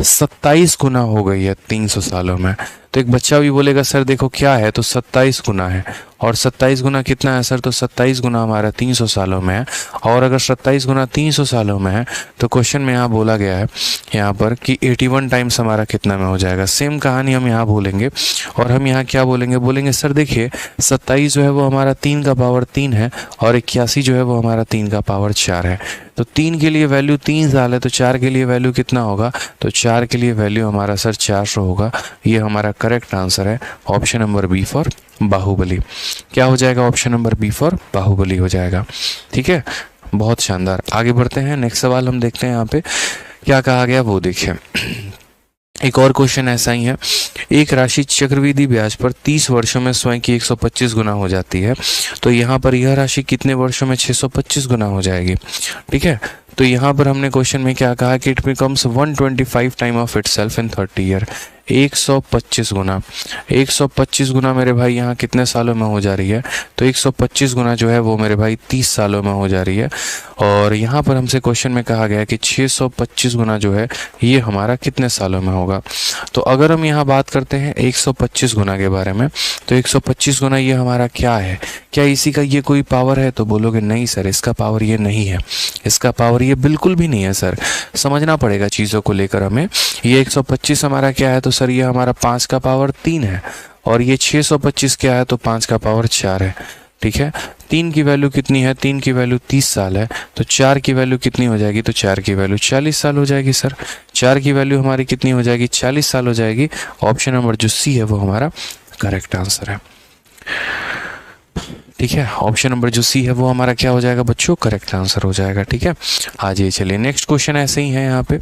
27 गुना हो गई है 300 सालों में। तो एक बच्चा भी बोलेगा सर देखो क्या है, तो 27 गुना है। और 27 गुना कितना है सर, तो 27 गुना हमारा 300 सालों में है। और अगर 27 गुना 300 सालों में है तो क्वेश्चन में यहाँ बोला गया है यहाँ पर कि 81 टाइम्स हमारा कितना में हो जाएगा। सेम कहानी हम यहाँ बोलेंगे, और हम यहाँ क्या बोलेंगे, बोलेंगे सर देखिए 27 जो है वो हमारा 3 का पावर 3 है, और 81 जो है वो हमारा 3 का पावर 4 है। तो 3 के लिए वैल्यू 3 साल है, तो 4 के लिए वैल्यू कितना होगा, तो 4 के लिए वैल्यू हमारा सर 400 होगा। ये हमारा करेक्ट आंसर है, option number B for Baahubali. क्या हो जाएगा, option number B for Baahubali हो जाएगा। ठीक है, बहुत शानदार। आगे बढ़ते हैं, नेक्स्ट सवाल हम देखते हैं यहाँ पे क्या कहा गया वो देखिए। एक और क्वेश्चन ऐसा ही है। एक राशि चक्रवृद्धि ब्याज पर 30 वर्षों में स्वयं की 125 गुना हो जाती है, तो यहाँ पर यह राशि कितने वर्षों में 625 गुना हो जाएगी? ठीक है, तो यहाँ पर हमने क्वेश्चन में क्या कहा कि it becomes 125 time of itself in 30 year. 125 गुना, 125 गुना मेरे भाई यहाँ कितने सालों में हो जा रही है, तो 125 गुना जो है वो मेरे भाई 30 सालों में हो जा रही है। और यहाँ पर हमसे क्वेश्चन में कहा गया कि 625 गुना जो है ये हमारा कितने सालों में होगा। तो अगर हम यहाँ बात करते हैं 125 गुना के बारे में, तो 125 गुना ये हमारा क्या है, क्या इसी का ये कोई पावर है, तो बोलोगे नहीं सर इसका पावर ये नहीं है, इसका पावर ये बिल्कुल भी नहीं है। सर समझना पड़ेगा चीज़ों को लेकर हमें। ये 125 हमारा क्या है, तो सर ये हमारा 5 का पावर 3 है, और ये 625 क्या है, तो 5 का पावर 4 है। ठीक है, 3 की वैल्यू कितनी है, 3 की वैल्यू 30 साल है, तो 4 की वैल्यू कितनी हो जाएगी, तो 4 की वैल्यू 40 साल हो जाएगी। सर 4 की वैल्यू हमारी कितनी हो जाएगी, 40 साल हो जाएगी। ऑप्शन नंबर जो सी है वो हमारा करेक्ट आंसर है। ठीक है, ऑप्शन नंबर जो सी है वो हमारा क्या हो जाएगा बच्चों, करेक्ट आंसर हो जाएगा। ठीक है, आ जाइए चलिए नेक्स्ट क्वेश्चन ऐसे ही है यहाँ पे।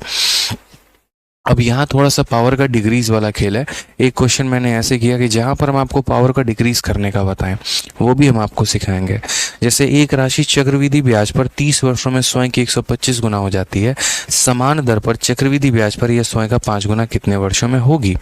अब यहाँ थोड़ा सा पावर का डिग्रीज वाला खेल है। एक क्वेश्चन मैंने ऐसे किया कि जहाँ पर हम आपको पावर का डिग्रीज करने का बताएं वो भी हम आपको सिखाएंगे। जैसे एक राशि चक्रवृद्धि ब्याज पर 30 वर्षों में स्वयं की 125 गुना हो जाती है, समान दर पर चक्रवृद्धि ब्याज पर यह स्वयं का 5 गुना कितने वर्षों में होगी?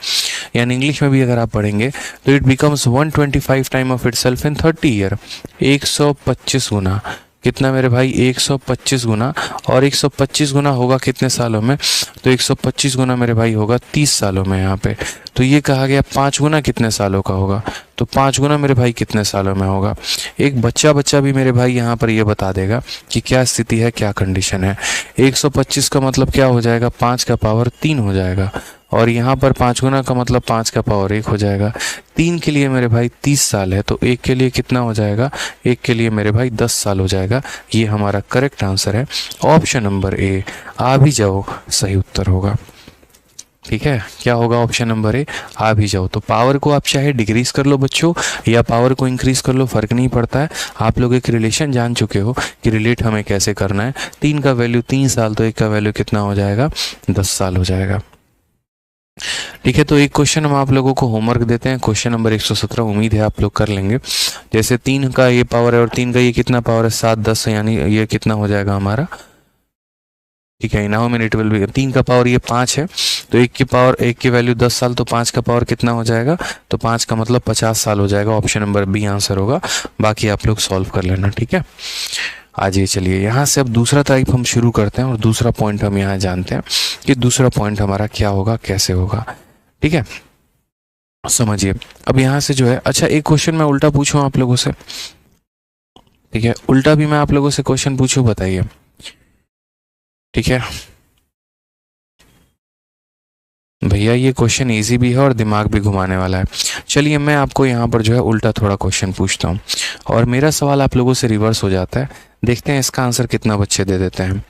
यानी इंग्लिश में भी अगर आप पढ़ेंगे तो it becomes 125 time of itself in 30 year. 125 गुना कितना मेरे भाई, 125 गुना, और 125 गुना होगा कितने सालों में, तो 125 गुना मेरे भाई होगा 30 सालों में यहाँ पे। तो ये कहा गया 5 गुना कितने सालों का होगा, तो 5 गुना मेरे भाई कितने सालों में होगा। एक बच्चा भी मेरे भाई यहाँ पर ये बता देगा कि क्या स्थिति है, क्या कंडीशन है। 125 का मतलब क्या हो जाएगा, 5 का पावर 3 हो जाएगा, और यहाँ पर 5 गुना का मतलब 5 का पावर 1 हो जाएगा। 3 के लिए मेरे भाई 30 साल है, तो 1 के लिए कितना हो जाएगा, 1 के लिए मेरे भाई 10 साल हो जाएगा। ये हमारा करेक्ट आंसर है, ऑप्शन नंबर ए। आ भी जाओ सही उत्तर होगा। ठीक है, क्या होगा, ऑप्शन नंबर ए, आ भी जाओ। तो पावर को आप चाहे डिक्रीज कर लो बच्चों, या पावर को इंक्रीज कर लो, फर्क नहीं पड़ता है। आप लोग एक रिलेशन जान चुके हो कि रिलेट हमें कैसे करना है। 3 का वैल्यू 3 साल, तो 1 का वैल्यू कितना हो जाएगा, 10 साल हो जाएगा। ठीक है, तो एक क्वेश्चन हम आप लोगों को होमवर्क देते हैं, क्वेश्चन नंबर 117। उम्मीद है आप लोग कर लेंगे। जैसे 3 का ये पावर है और 3 का ये कितना पावर है, 7 10, यानी ये कितना हो जाएगा हमारा। ठीक है, नाउ मिनट विल बी, 3 का पावर ये 5 है, तो एक की वैल्यू 10 साल, तो 5 का पावर कितना हो जाएगा, तो 5 का मतलब 50 साल हो जाएगा। ऑप्शन नंबर बी आंसर होगा। बाकी आप लोग सॉल्व कर लेना, ठीक है। आज ये चलिए यहाँ से अब दूसरा टाइप हम शुरू करते हैं और दूसरा पॉइंट हम यहाँ जानते हैं कि दूसरा पॉइंट हमारा क्या होगा, कैसे होगा, ठीक है। समझिए अब यहाँ से जो है, अच्छा एक क्वेश्चन मैं उल्टा पूछूं आप लोगों से, ठीक है, उल्टा भी मैं आप लोगों से क्वेश्चन पूछूं, बताइए, ठीक है भैया। ये क्वेश्चन इजी भी है और दिमाग भी घुमाने वाला है। चलिए मैं आपको यहाँ पर जो है उल्टा थोड़ा क्वेश्चन पूछता हूँ और मेरा सवाल आप लोगों से रिवर्स हो जाता है। देखते हैं इसका आंसर कितना बच्चे दे देते हैं।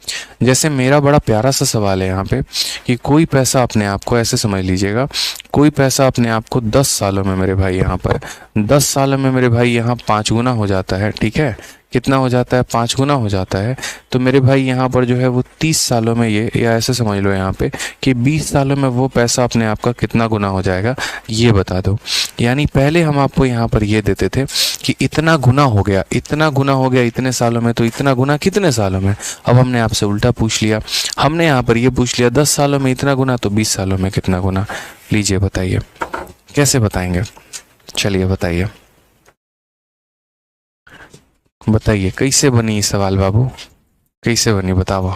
जैसे मेरा बड़ा प्यारा सा सवाल है यहाँ पे कि कोई पैसा अपने आप को, ऐसे समझ लीजिएगा, कोई पैसा अपने आप को 10 सालों में मेरे भाई यहाँ पर 10 सालों में मेरे भाई यहाँ 5 गुना हो जाता है, ठीक है। कितना हो जाता है, 5 गुना हो जाता है। तो मेरे भाई यहाँ पर जो है वो 30 सालों में ये, या ऐसे समझ लो यहाँ पे कि 20 सालों में वो पैसा अपने आप का कितना गुना हो जाएगा, ये बता दो। यानी पहले हम आपको यहाँ पर ये देते थे कि इतना गुना हो गया, इतना गुना हो गया इतने सालों में, तो इतना गुना कितने सालों में। अब हमने आपसे उल्टा पूछ लिया, हमने यहाँ पर ये पूछ लिया 10 सालों में इतना गुना, तो 20 सालों में कितना गुना। लीजिए बताइए कैसे बताएंगे, चलिए बताइए, बताइए कैसे बनी सवाल बाबू, कैसे बनी बताओ।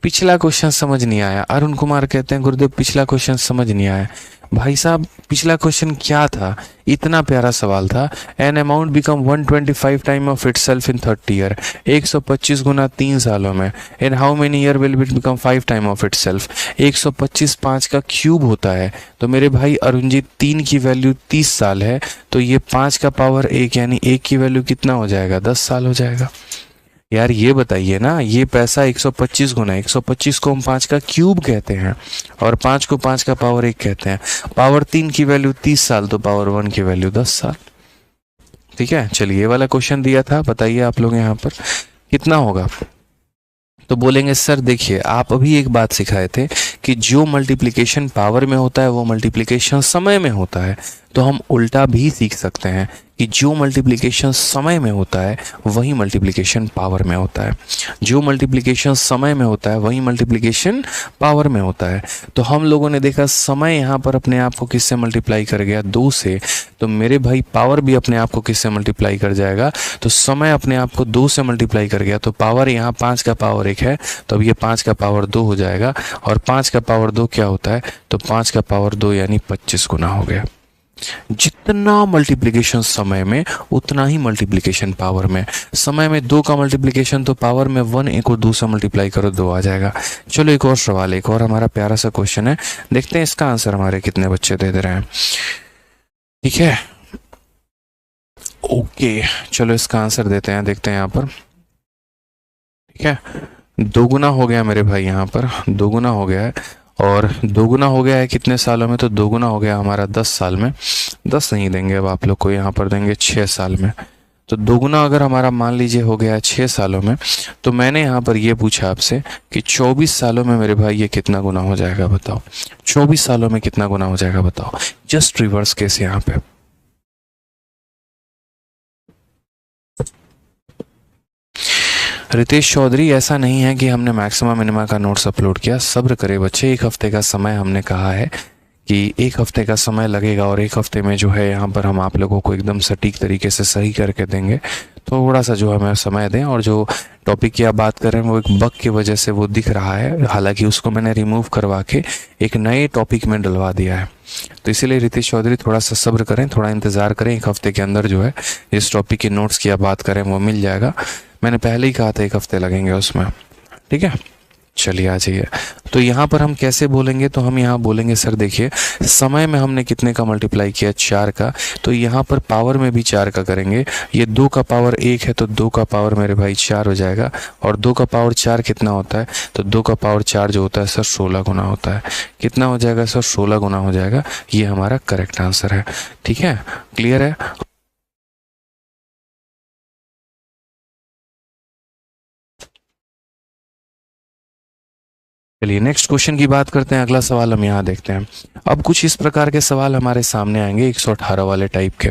पिछला क्वेश्चन समझ नहीं आया, अरुण कुमार कहते हैं गुरुदेव पिछला क्वेश्चन समझ नहीं आया। भाई साहब पिछला क्वेश्चन क्या था, इतना प्यारा सवाल था। An amount become 125 time of it self in 30 year, 125 गुना 3 सालों में। इन how many year will it become 5 time of it self, 125 5 का क्यूब होता है। तो मेरे भाई अरुण जी 3 की वैल्यू 30 साल है, तो ये 5 का पावर 1 यानी 1 की वैल्यू कितना हो जाएगा, 10 साल हो जाएगा। यार ये बताइए ना, ये पैसा 125 गुना, 125 को हम 5 का क्यूब कहते हैं और 5 को 5 का पावर 1 कहते हैं। पावर 3 की वैल्यू 30 साल, तो पावर 1 की वैल्यू 10 साल, ठीक है। चलिए ये वाला क्वेश्चन दिया था, बताइए आप लोग यहाँ पर कितना होगा। तो बोलेंगे सर देखिए आप अभी एक बात सिखाए थे कि जो मल्टीप्लिकेशन पावर में होता है वो मल्टीप्लिकेशन समय में होता है। तो हम उल्टा भी सीख सकते हैं कि जो मल्टीप्लिकेशन समय में होता है वही मल्टीप्लिकेशन पावर में होता है, जो मल्टीप्लिकेशन समय में होता है वही मल्टीप्लिकेशन पावर में होता है। तो हम लोगों ने देखा समय यहाँ पर अपने आप को किससे मल्टीप्लाई कर गया, 2 से। तो मेरे भाई पावर भी अपने आप को किससे मल्टीप्लाई कर जाएगा, तो समय अपने आप को 2 से मल्टीप्लाई कर गया। तो पावर यहाँ 5 का पावर 1 है, तो अब ये 5 का पावर 2 हो जाएगा। और 5 का पावर 2 क्या होता है, तो 5 का पावर 2 यानी 25 गुना हो गया। जितना मल्टीप्लिकेशन समय में उतना ही मल्टीप्लिकेशन पावर में। समय में 2 का मल्टीप्लिकेशन तो पावर में 1, एक और 2 से मल्टीप्लाई करो 2 आ जाएगा। चलो एक और सवाल, एक और हमारा प्यारा सा क्वेश्चन है, देखते हैं इसका आंसर हमारे कितने बच्चे दे दे रहे हैं, ठीक है। ओके चलो इसका आंसर देते हैं, देखते हैं यहाँ पर, ठीक है। 2 गुना हो गया मेरे भाई, यहाँ पर 2 गुना हो गया है। और 2 गुना हो गया है कितने सालों में, तो 2 गुना हो गया हमारा 10 साल में। 10 नहीं देंगे अब आप लोग को, यहाँ पर देंगे 6 साल में। तो 2 गुना अगर हमारा मान लीजिए हो गया है 6 सालों में, तो मैंने यहाँ पर ये पूछा आपसे कि 24 सालों में मेरे भाई ये कितना गुना हो जाएगा बताओ। 24 सालों में कितना गुना हो जाएगा बताओ। जस्ट रिवर्स केस यहाँ पे। रितेश चौधरी ऐसा नहीं है कि हमने मैक्सिमा मिनिमा का नोट्स अपलोड किया, सब्र करे बच्चे, 1 हफ्ते का समय हमने कहा है कि 1 हफ्ते का समय लगेगा और 1 हफ्ते में जो है यहाँ पर हम आप लोगों को एकदम सटीक तरीके से सही करके देंगे। थोड़ा सा जो हमें समय दें। और जो टॉपिक की आप बात कर रहे हैं वो एक बग की वजह से वो दिख रहा है, हालांकि उसको मैंने रिमूव करवा के एक नए टॉपिक में डलवा दिया है। तो इसीलिए रितेश चौधरी थोड़ा सा सब्र करें, थोड़ा इंतज़ार करें। 1 हफ्ते के अंदर जो है जिस टॉपिक के नोट्स की आप बात करें वो मिल जाएगा। मैंने पहले ही कहा था 1 हफ्ते लगेंगे उसमें, ठीक है। चलिए आ जाइए। तो यहाँ पर हम कैसे बोलेंगे, तो हम यहाँ बोलेंगे सर देखिए समय में हमने कितने का मल्टीप्लाई किया, 4 का। तो यहाँ पर पावर में भी 4 का करेंगे। ये 2 का पावर 1 है, तो 2 का पावर मेरे भाई 4 हो जाएगा। और 2 का पावर 4 कितना होता है, तो 2 का पावर 4 जो होता है सर 16 गुना होता है। कितना हो जाएगा सर, 16 गुना हो जाएगा। ये हमारा करेक्ट आंसर है, ठीक है। क्लियर है। चलिए नेक्स्ट क्वेश्चन की बात करते हैं। अगला सवाल हम यहाँ देखते हैं। अब कुछ इस प्रकार के सवाल हमारे सामने आएंगे 118 वाले टाइप के,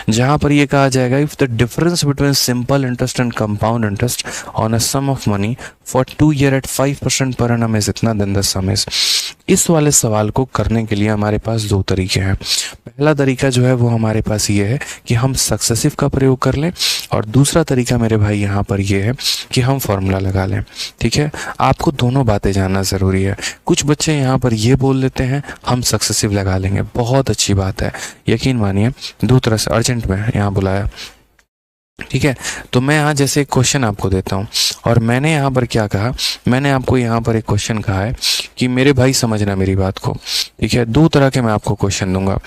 जहाँ पर ये कहा जाएगा if the difference between simple interest and compound interest on a sum of money for 2 year at 5% per annum is इतना, देन द सम इज। इस वाले सवाल को करने के लिए हमारे पास दो तरीके हैं। पहला तरीका जो है वो हमारे पास ये है कि हम सक्सेसिव का प्रयोग कर लें, और दूसरा तरीका मेरे भाई यहाँ पर ये है कि हम फॉर्मूला लगा लें। ठीक है, आपको दोनों बातें जानना ज़रूरी है। कुछ बच्चे यहाँ पर ये बोल लेते हैं हम सक्सेसिव लगा लेंगे, बहुत अच्छी बात है, यकीन मानिए। दो तरह से अर्जेंट में यहाँ बुलाया, ठीक है। तो मैं यहाँ जैसे एक क्वेश्चन आपको देता हूँ, और मैंने यहाँ पर क्या कहा, मैंने आपको यहाँ पर एक क्वेश्चन कहा है कि मेरे भाई समझना मेरी बात को, ठीक है। दो तरह के मैं आपको क्वेश्चन दूंगा।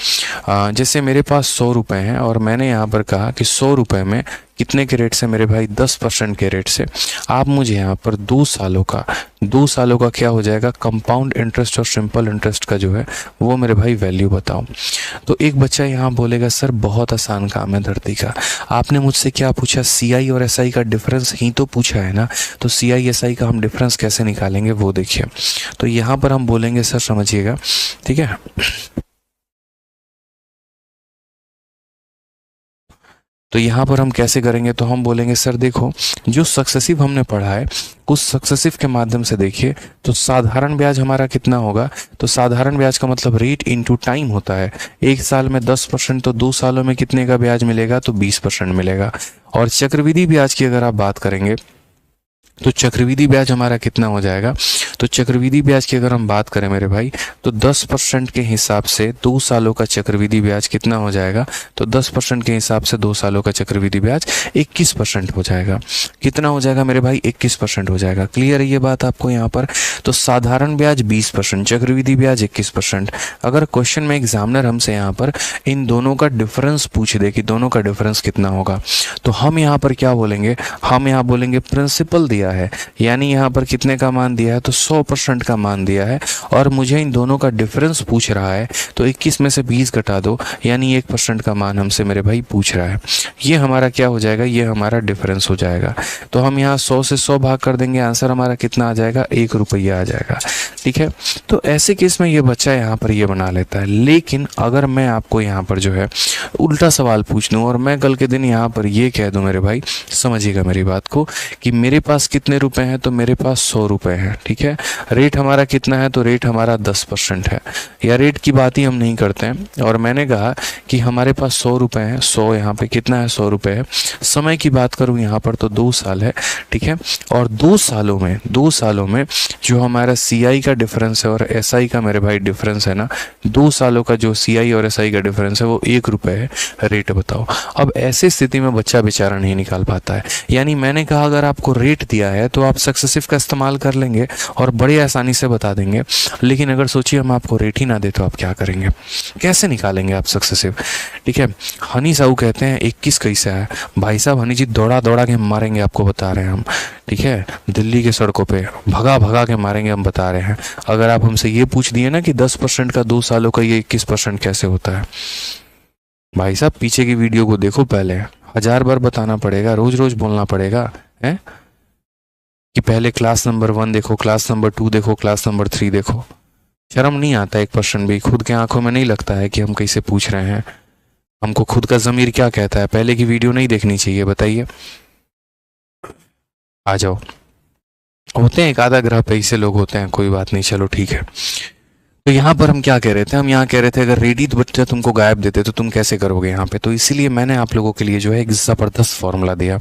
जैसे मेरे पास 100 रुपये हैं, और मैंने यहाँ पर कहा कि 100 रुपये में कितने के रेट से, मेरे भाई 10% के रेट से आप मुझे यहाँ पर 2 सालों का क्या हो जाएगा, कंपाउंड इंटरेस्ट और सिंपल इंटरेस्ट का जो है वो मेरे भाई वैल्यू बताओ। तो एक बच्चा यहाँ बोलेगा सर बहुत आसान काम है धरती का, आपने मुझसे क्या पूछा, CI और SI का डिफरेंस ही तो पूछा है ना, तो CI SI का हम डिफरेंस कैसे निकालेंगे वो देखिए। तो यहाँ पर हम बोलेंगे सर समझिएगा, ठीक है। तो यहाँ पर हम कैसे करेंगे, तो हम बोलेंगे सर देखो जो सक्सेसिव हमने पढ़ा है उस सक्सेसिव के माध्यम से देखिए, तो साधारण ब्याज हमारा कितना होगा, तो साधारण ब्याज का मतलब रेट इनटू टाइम होता है। एक साल में 10%, तो 2 सालों में कितने का ब्याज मिलेगा, तो 20% मिलेगा। और चक्रवृद्धि ब्याज की अगर आप बात करेंगे तो चक्रवृद्धि ब्याज हमारा कितना हो जाएगा, तो चक्रवृद्धि ब्याज की अगर हम बात करें मेरे भाई, तो 10% के हिसाब से 2 सालों का चक्रवृद्धि ब्याज कितना हो जाएगा, तो 10% के हिसाब से 2 सालों का चक्रवृद्धि ब्याज 21% हो जाएगा। कितना हो जाएगा मेरे भाई, 21% हो जाएगा। क्लियर है ये बात आपको यहाँ पर। तो साधारण ब्याज 20%, चक्रवृद्धि ब्याज 21%। अगर क्वेश्चन में एग्जामिनर हमसे यहाँ पर इन दोनों का डिफरेंस पूछ दे कि दोनों का डिफरेंस कितना होगा, तो हम यहाँ पर क्या बोलेंगे, हम यहाँ बोलेंगे प्रिंसिपल दिया है, यानी यहाँ पर कितने का मान दिया है, तो 100% का मान दिया है, और मुझे इन दोनों का डिफरेंस पूछ रहा है, तो 21 में से 20 घटा दो, यानी 1% का मान हमसे मेरे भाई पूछ रहा है। ये हमारा क्या हो जाएगा, ये हमारा डिफरेंस हो जाएगा। तो हम यहाँ 100 से 100 भाग कर देंगे, आंसर हमारा कितना आ जाएगा, 1 रुपया आ जाएगा। ठीक है, तो ऐसे केस में ये बच्चा यहाँ पर ये बना लेता है। लेकिन अगर मैं आपको यहाँ पर जो है उल्टा सवाल पूछ लूँ, और मैं कल के दिन यहाँ पर ये कह दूँ मेरे भाई, समझिएगा मेरी बात को, कि मेरे पास कितने रुपए हैं, तो मेरे पास 100 रुपए हैं। ठीक है, रेट हमारा कितना है, तो रेट हमारा 10% है, या रेट की बात ही हम नहीं करते हैं। और मैंने कहा कि हमारे पास 100 रुपए हैं, 100 यहाँ पे कितना है, 100 रुपए है। समय की बात करूँ यहाँ पर तो 2 साल है। ठीक है, और 2 सालों में जो हमारा CI का डिफरेंस है और SI का मेरे भाई डिफरेंस है ना, 2 सालों का जो CI और SI का डिफरेंस है वो 1 रुपए है। रेट बताओ। अब ऐसी स्थिति में बच्चा बेचारा नहीं निकाल पाता है। यानी मैंने कहा अगर आपको रेट दिया है तो आप सक्सेसिव का इस्तेमाल कर लेंगे और बड़ी आसानी से बता देंगे। लेकिन अगर सोचिए हम आपको रेट ही ना दे तो आप क्या करेंगे, कैसे निकालेंगे आप सक्सेसिव। ठीक है, हनी साहू कहते हैं 21 कैसे है भाई साहब, हनी जी दौड़ा दौड़ा के मारेंगे, आपको बता रहे हैं हम। ठीक है, दिल्ली के सड़कों पे भगा भगा के मारेंगे, हम बता रहे हैं। अगर आप हमसे ये पूछ दिए ना कि 10% का 2 सालों का ये 21% कैसे होता है, भाई साहब पीछे की वीडियो को देखो, पहले 1000 बार बताना पड़ेगा, रोज रोज बोलना पड़ेगा है कि पहले क्लास नंबर 1 देखो, क्लास नंबर 2 देखो, क्लास नंबर 3 देखो। शर्म नहीं आता 1% भी? खुद के आंखों में नहीं लगता है कि हम कैसे पूछ रहे हैं? हमको खुद का ज़मीर क्या कहता है? पहले की वीडियो नहीं देखनी चाहिए? बताइए, आ जाओ। होते हैं एक आधा ग्रह पे ऐसे लोग होते हैं, कोई बात नहीं, चलो ठीक है। तो यहाँ पर हम क्या कह रहे थे, हम यहाँ कह रहे थे अगर रेडी बच्चा तुमको गायब देते तो तुम कैसे करोगे यहाँ पे। तो इसीलिए मैंने आप लोगों के लिए जो है एक ज़बरदस्त फार्मूला दिया,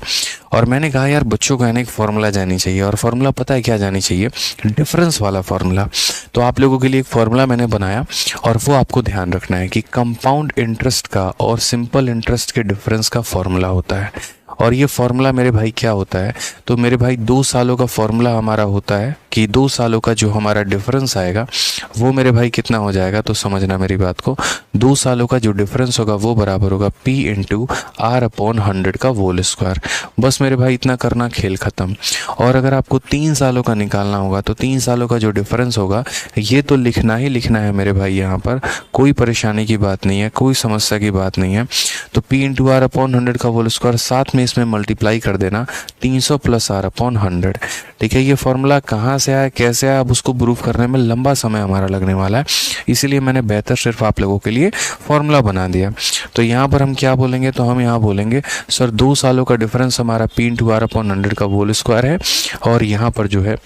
और मैंने कहा यार बच्चों को यानी एक फार्मूला जानी चाहिए। और फार्मूला पता है क्या जानी चाहिए? डिफरेंस वाला फार्मूला। तो आप लोगों के लिए एक फार्मूला मैंने बनाया, और वो आपको ध्यान रखना है कि कंपाउंड इंटरेस्ट का और सिंपल इंटरेस्ट के डिफरेंस का फार्मूला होता है। और ये फार्मूला मेरे भाई क्या होता है, तो मेरे भाई 2 सालों का फार्मूला हमारा होता है कि 2 सालों का जो हमारा डिफरेंस आएगा वो मेरे भाई कितना हो जाएगा। तो समझना मेरी बात को, 2 सालों का जो डिफरेंस होगा वो बराबर होगा P इंटू R/100 का होल स्क्वायर। बस मेरे भाई इतना करना, खेल खत्म। और अगर आपको 3 सालों का निकालना होगा तो 3 सालों का जो डिफरेंस होगा ये तो लिखना ही लिखना है मेरे भाई, यहाँ पर कोई परेशानी की बात नहीं है, कोई समस्या की बात नहीं है। तो P इंटू R/100 का होल स्क्वायर, साथ में इसमें मल्टीप्लाई कर देना 300 प्लस R/100। ठीक है, ये फॉर्मूला कहाँ कैसे आया, अब उसको प्रूफ करने में लंबा समय हमारा लगने वाला है, इसीलिए मैंने बेहतर सिर्फ आप लोगों के लिए फॉर्मूला बना दिया। तो यहाँ पर हम क्या बोलेंगे, तो हम यहाँ बोलेंगे सर 2 सालों का डिफरेंस हमारा P इंटू आर अपॉन 100 का होल स्क्वायर है, और यहाँ पर जो है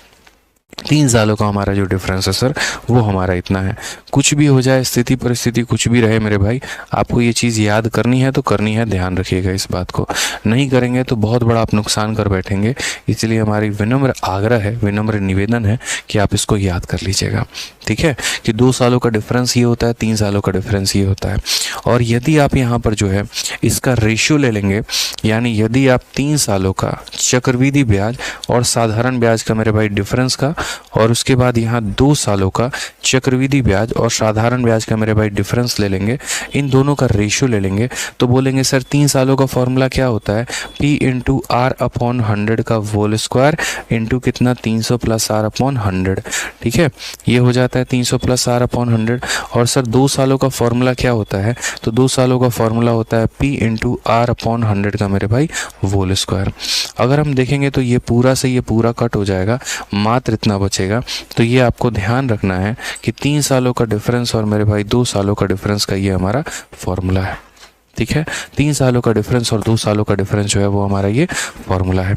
3 सालों का हमारा जो डिफरेंस है सर वो हमारा इतना है। कुछ भी हो जाए, स्थिति परिस्थिति कुछ भी रहे मेरे भाई, आपको ये चीज़ याद करनी है तो करनी है, ध्यान रखिएगा इस बात को, नहीं करेंगे तो बहुत बड़ा आप नुकसान कर बैठेंगे। इसलिए हमारी विनम्र आग्रह है, विनम्र निवेदन है कि आप इसको याद कर लीजिएगा, ठीक है, कि 2 सालों का डिफरेंस ये होता है, 3 सालों का डिफरेंस ये होता है। और यदि आप यहाँ पर जो है इसका रेशियो ले लेंगे, यानी यदि आप 3 सालों का चक्रवृद्धि ब्याज और साधारण ब्याज का मेरे भाई डिफरेंस का, और उसके बाद यहाँ 2 सालों का चक्रवृद्धि ब्याज और साधारण ब्याज का मेरे भाई डिफरेंस ले लेंगे, इन दोनों का रेशियो ले लेंगे, तो बोलेंगे सर 3 सालों का फॉर्मूला क्या होता है, P इंटू आर अपॉन 100 का होल स्क्वायर इंटू कितना 300 प्लस आर अपॉन 100, ठीक है, ये हो जाता है 300 प्लस आर अपॉन 100। और सर 2 सालों का फॉर्मूला क्या होता है, तो 2 सालों का फॉर्मूला होता है P इंटू आर अपॉन 100 का मेरे भाई होल स्क्वायर। अगर हम देखेंगे तो ये पूरा से ये पूरा कट हो जाएगा, मात्र इतना बचेगा। तो ये आपको ध्यान रखना है कि 3 सालों का डिफरेंस और मेरे भाई 2 सालों का डिफरेंस का ये हमारा फॉर्मूला है, ठीक है, 3 सालों का डिफरेंस और 2 सालों का डिफरेंस जो है वो हमारा ये फॉर्मूला है।